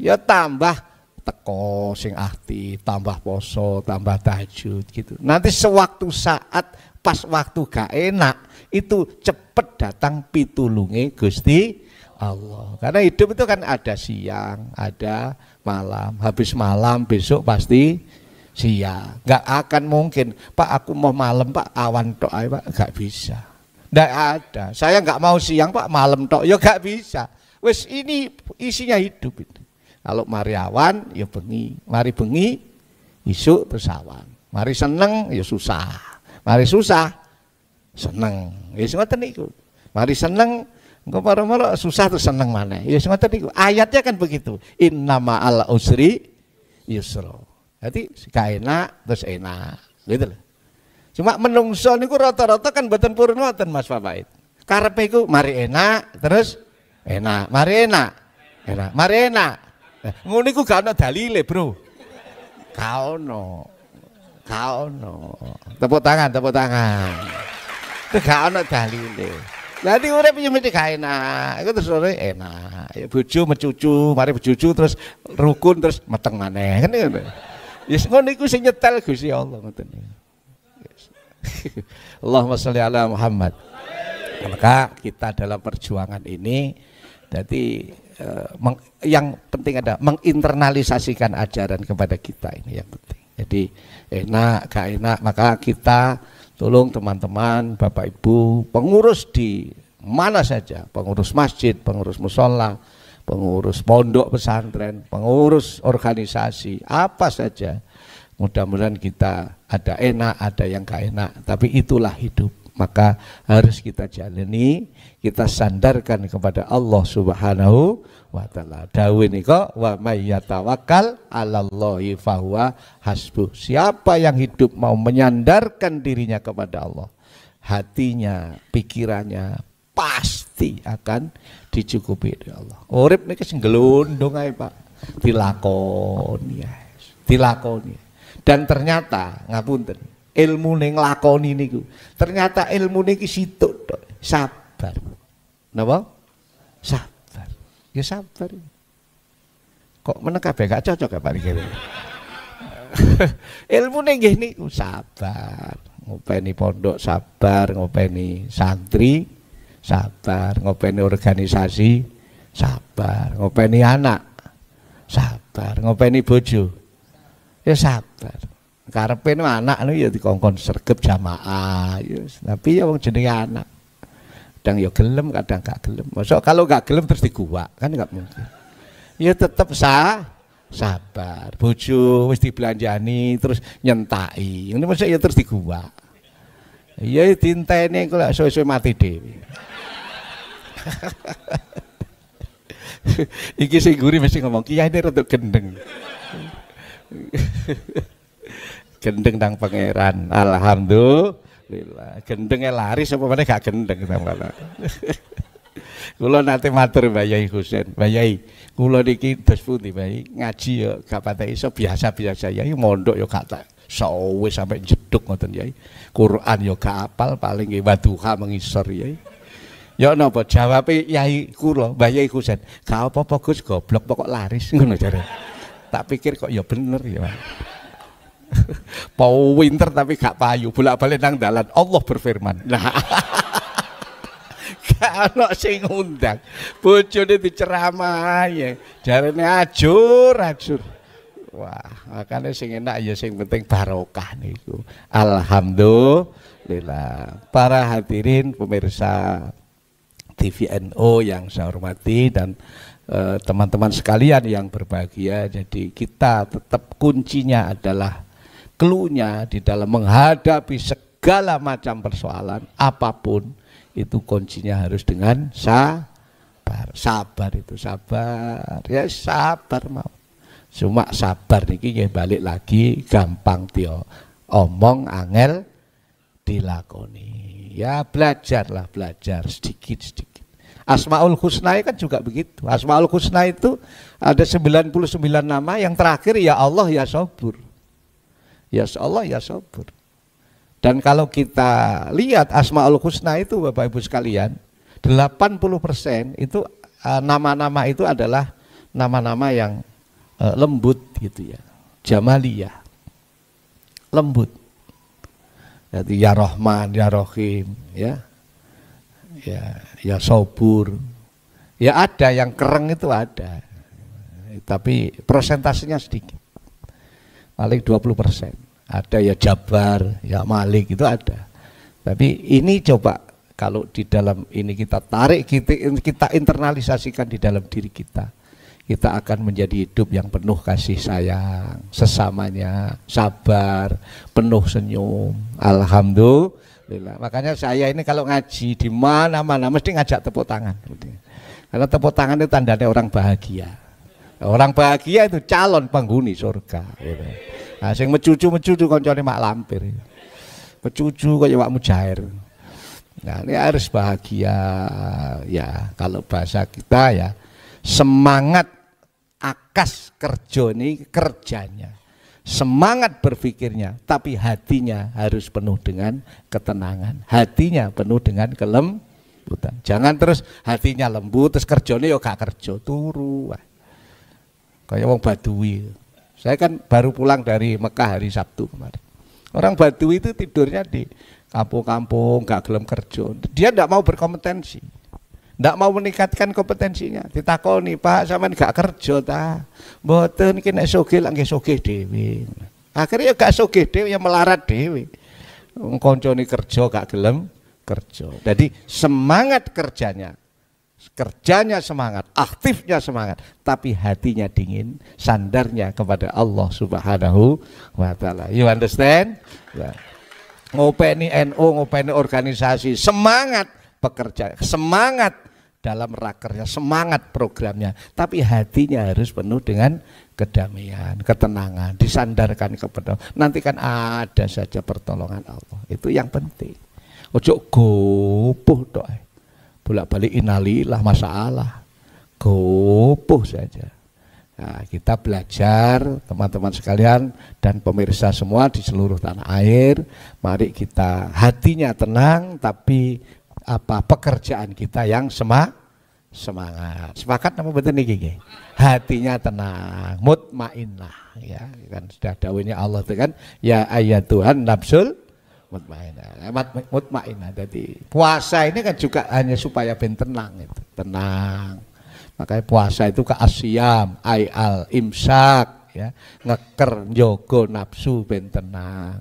Ya tambah teko sing ahti, tambah poso, tambah tahajud gitu. Nanti sewaktu saat pas waktu gak enak itu cepet datang pitulunge Gusti Allah. Karena hidup itu kan ada siang, ada malam. Habis malam besok pasti siang. Gak akan mungkin, Pak aku mau malam Pak, awan tok ae Pak, gak bisa. Nggak ada. Saya nggak mau siang Pak, malam tok. Ya nggak bisa. Wes ini isinya hidup itu. Kalau mari awan ya bengi, mari bengi isuk terus awan. Mari seneng ya susah. Mari susah seneng. Ya ngoten niku. Mari seneng engko maro-maro susah terus seneng maneh. Ya ngoten niku. Ayatnya kan begitu. Innama'al usri yusra. Jadi gak enak terus enak. Gitu loh. Cuma menungso niku rata-rata kan mboten purun ngoten Mas Fawait. Karepe iku mari enak terus enak, mari enak. Enak, mari enak. Ngono iku gak ono dalile, Bro. Gak ono. Gak ono. Tepuk tangan, tepuk tangan. Itu gak ono dalile. Jadi urip yo mesti gak enak. Iku terus ora enak. Ya bojo mecucu, mari becucu terus rukun terus meteng maneh. Kan ngono. Ya ngono iku sing nyetel Gusti Allah ngoten. Allahumma sholli ala Muhammad. Maka kita dalam perjuangan ini jadi yang penting ada menginternalisasikan ajaran kepada kita, ini yang penting. Jadi enak gak enak maka kita tolong teman-teman, Bapak Ibu, pengurus di mana saja, pengurus masjid, pengurus musola, pengurus pondok pesantren, pengurus organisasi, apa saja. Mudah-mudahan kita ada enak, ada yang gak enak, tapi itulah hidup. Maka harus kita jalani, kita sandarkan kepada Allah Subhanahu wa Ta'ala. Dawuh nika wa may yatawakkal 'alallahi fahuwa hasbuh. Siapa yang hidup mau menyandarkan dirinya kepada Allah, hatinya, pikirannya pasti akan dicukupi oleh Allah. Urip niki sing glondong ae, Pak. Dilakoni, dilakoni. Dan ternyata ngapunten, ilmu ning nglakoni niku ternyata ilmu niki situk tok, sabar. Napa? Sabar. Ya sabar. Kok meneh kabeh gak cocok ya Pak iki. Ilmu ning nggih niku sabar. Ngopeni pondok sabar, ngopeni santri sabar, ngopeni organisasi sabar, ngopeni anak sabar, ngopeni bojo ya sabar. Karepe anak nu ya dikongkon sregep jamaah ya. Tapi ya wong jenenge anak. Kadang ya gelem, kadang gak gelem. Mosok kalau gak gelem terus diguwak, kan gak mungkin. Ya tetep sabar. Bojo wis dibelanjani terus nyentaki. Ngene mosok ya terus diguwak. Ya dinteni kok lek suwe-suwe mati dhewe. Iki sing guri mesti ngomong kiai ini rada gendeng. Gendeng nang pangeran, alhamdulillah. Gendengnya laris apa mana gak gendeng sama. Kula nate matur Mbak Yai Husain, Mbak Yai, kula niki dos pundi Mbak Yai, ngaji ya gak patek iso biasa-biasa Yai, mondok ya gak tak sawe sampai jeduk ngoten Yai. Quran ya gak apal, paling nggih waduha mengisor Yai. Ya napa jawabe Yai kula, Mbak Yai Husain, gak apa-apa Gus, goblok pokok laris ngono jare. Tak pikir kok ya bener ya. Mau winter tapi gak payu, bolak-balik nang dalan. Allah berfirman. Nah. Gak ono sing ngundang. Bojone diceramahi. Jarene ajur. Wah, makanya sing enak ya sing penting barokah niku. Alhamdulillah. Para hadirin pemirsa TVNO yang saya hormati dan teman-teman sekalian yang berbahagia, jadi kita tetap kuncinya adalah cluenya di dalam menghadapi segala macam persoalan apapun itu kuncinya harus dengan sabar. Sabar itu sabar ya, sabar mau Cuma sabar niki nggih balik lagi gampang tio omong angel dilakoni. Ya belajarlah, belajar sedikit-sedikit. Asmaul Husna kan juga begitu. Asmaul Husna itu ada 99 nama, yang terakhir ya Allah ya Sabur. Ya Allah ya Sabur. Dan kalau kita lihat Asmaul Husna itu Bapak Ibu sekalian, 80% itu nama-nama itu adalah nama-nama yang lembut gitu ya. Jamaliyah. Lembut. Jadi ya Rahman, ya Rahim, ya. Ya Sabur. Ya ada yang kereng itu ada. Tapi persentasenya sedikit. Paling 20%. Ada ya Jabar, ya Malik itu ada. Tapi ini coba kalau di dalam ini kita tarik, kita internalisasikan di dalam diri kita. Kita akan menjadi hidup yang penuh kasih sayang, sesamanya, sabar, penuh senyum. Alhamdulillah. Makanya saya ini kalau ngaji di mana-mana mesti ngajak tepuk tangan. Karena tepuk tangan itu tandanya orang bahagia. Orang bahagia itu calon penghuni surga. Nah, sing mecucu koncone mak lampir. Mecucu kaya Pak Mujair. Nah, ini harus bahagia ya. Kalau bahasa kita ya semangat akas kerja ini kerjanya. Semangat berpikirnya, tapi hatinya harus penuh dengan ketenangan. Hatinya penuh dengan kelembutan. Jangan terus hatinya lembut terus kerjanya ya gak kerja, turu. Kayak wong Badui. Saya kan baru pulang dari Mekah hari Sabtu kemarin. Orang Badui itu tidurnya di kampung-kampung, gak gelem kerja. Dia tidak mau berkompetensi, tidak mau meningkatkan kompetensinya. Ditakoni, Pak, sampean gak kerja ta? Mboten iki nek sugih lak nggih sugih dhewe. Akhirnya gak sugih dhewe ya melarat dhewe. Wong kancane kerja gak gelem kerja. Jadi semangat kerjanya semangat, aktifnya semangat, tapi hatinya dingin, sandarnya kepada Allah Subhanahu wa taala. You understand? Ya. Ngopeni NU, ngopeni organisasi, semangat pekerja, semangat dalam rakernya, semangat programnya, tapi hatinya harus penuh dengan kedamaian, ketenangan, disandarkan kepada Allah. Nanti kan ada saja pertolongan Allah. Itu yang penting. Ojo gopoh tok. Bolak-balik innalillah masalah. Gopoh saja. Nah, kita belajar teman-teman sekalian dan pemirsa semua di seluruh tanah air. Mari kita hatinya tenang, tapi pekerjaan kita yang semangat. Sepakat apa betul nih? Hatinya tenang, mutmainnah, ya kan sudah dawuhnya Allah itu kan, ya ayat Tuhan nafsul mutmainnah. Jadi puasa ini kan juga hanya supaya ben tenang itu, tenang. Makanya puasa itu ke asyam, al imsak, ya, ngeker njogo nafsu ben tenang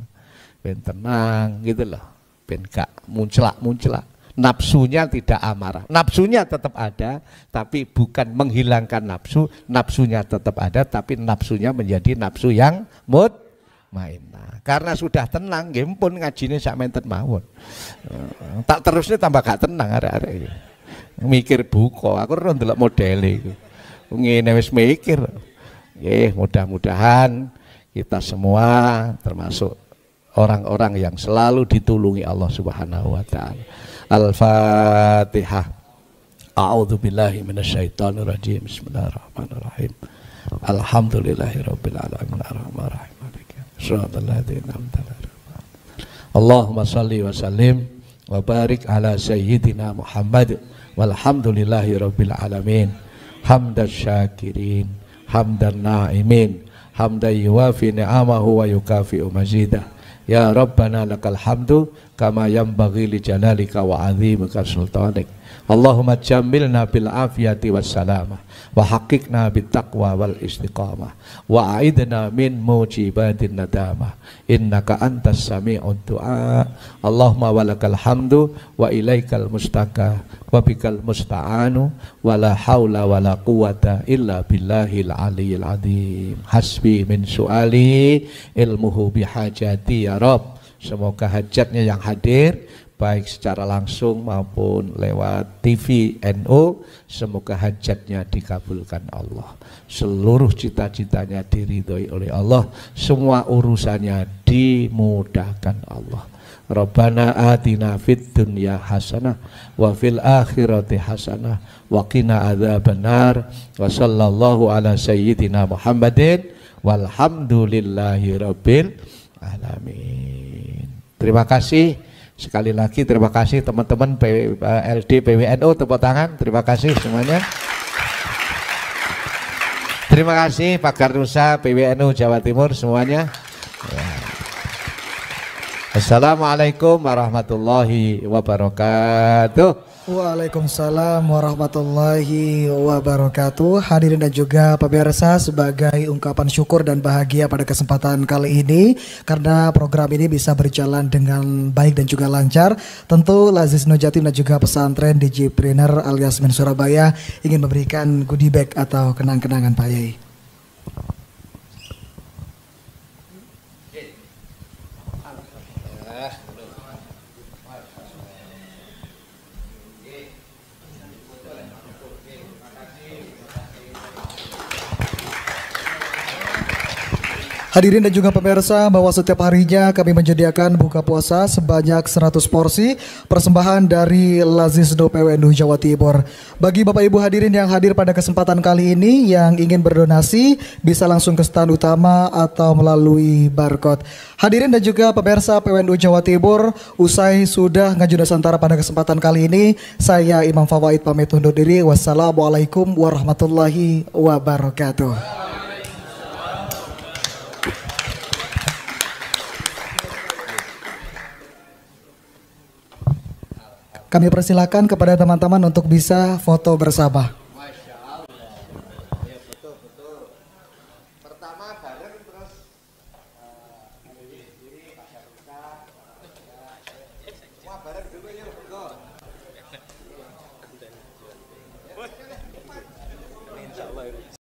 gitu loh, ben gak munclak. Nafsunya tidak amarah, nafsunya tetap ada, tapi bukan menghilangkan nafsu, nafsunya tetap ada, tapi nafsunya menjadi nafsu yang mutmainnah. Karena sudah tenang, nggih pun ngajine sak menten mawon. Tak terusnya tambah gak tenang arek-arek iki. Mikir buka, aku ora ndelok modele iku. Ngene wis mikir. Nggih, mudah-mudahan kita semua termasuk orang-orang yang selalu ditulungi Allah Subhanahu wa taala. Al-Fatihah. A'udzubillahi minasyaitonirrajim. Bismillahirrahmanirrahim. Alhamdulillahirabbil alamin arrahmanirrahim. Shiratal ladzina an'amta 'alaihim. Allahumma shalli wa sallim wa barik ala sayyidina Muhammad walhamdulillahirabbil alamin. Hamdan syakirin, hamdan na'imin, hamdan yuwafi ni'amahu wa yukafi'u mazidah. Ya Rabbana lakal hamdu kama yanbaghi li jalalika wa 'azimika sultanik. Allahumma jammilna bil afiyati was salamah wa haqiqna bit taqwa wal istiqamah wa a'idna min mujibatin nadamah innaka antas sami'ud du'a. Allahumma walakal hamdu wa ilaikal mustaka wa bikal musta'anu wa la haula wa la quwata illa billahil aliyyil azim. Hasbi min su'ali ilmuhu bihajati ya Rabb. Semoga hajatnya yang hadir baik secara langsung maupun lewat TV NU, semoga hajatnya dikabulkan Allah, seluruh cita-citanya diridhoi oleh Allah, semua urusannya dimudahkan Allah. Rabbana atina fid dunya hasanah wa fil akhirati hasanah wa qina adzabannar wa sallallahu ala sayyidina Muhammadin walhamdulillahi rabbil alamin. Terima kasih sekali lagi, terima kasih teman-teman LD PWNU, tepuk tangan, terima kasih semuanya. Terima kasih Pagar Nusa PWNU Jawa Timur semuanya. Assalamualaikum warahmatullahi wabarakatuh. Waalaikumsalam warahmatullahi wabarakatuh. Hadirin dan juga pemirsa, sebagai ungkapan syukur dan bahagia pada kesempatan kali ini karena program ini bisa berjalan dengan baik dan juga lancar, tentu Lazis Nujatim dan juga pesantren Digipreneur alias Men Surabaya ingin memberikan goodie bag atau kenang-kenangan Pak Yai. Hadirin dan juga pemirsa, bahwa setiap harinya kami menyediakan buka puasa sebanyak 100 porsi persembahan dari Lazisno PWNU Jawa Timur. Bagi Bapak Ibu hadirin yang hadir pada kesempatan kali ini yang ingin berdonasi bisa langsung ke stand utama atau melalui barcode. Hadirin dan juga pemirsa PWNU Jawa Timur, usai sudah ngaji Nusantara pada kesempatan kali ini, saya Imam Fawaid pamit undur diri. Wassalamualaikum warahmatullahi wabarakatuh. Kami persilakan kepada teman-teman untuk bisa foto bersama. Pertama bareng terus semua bareng dulu yuk.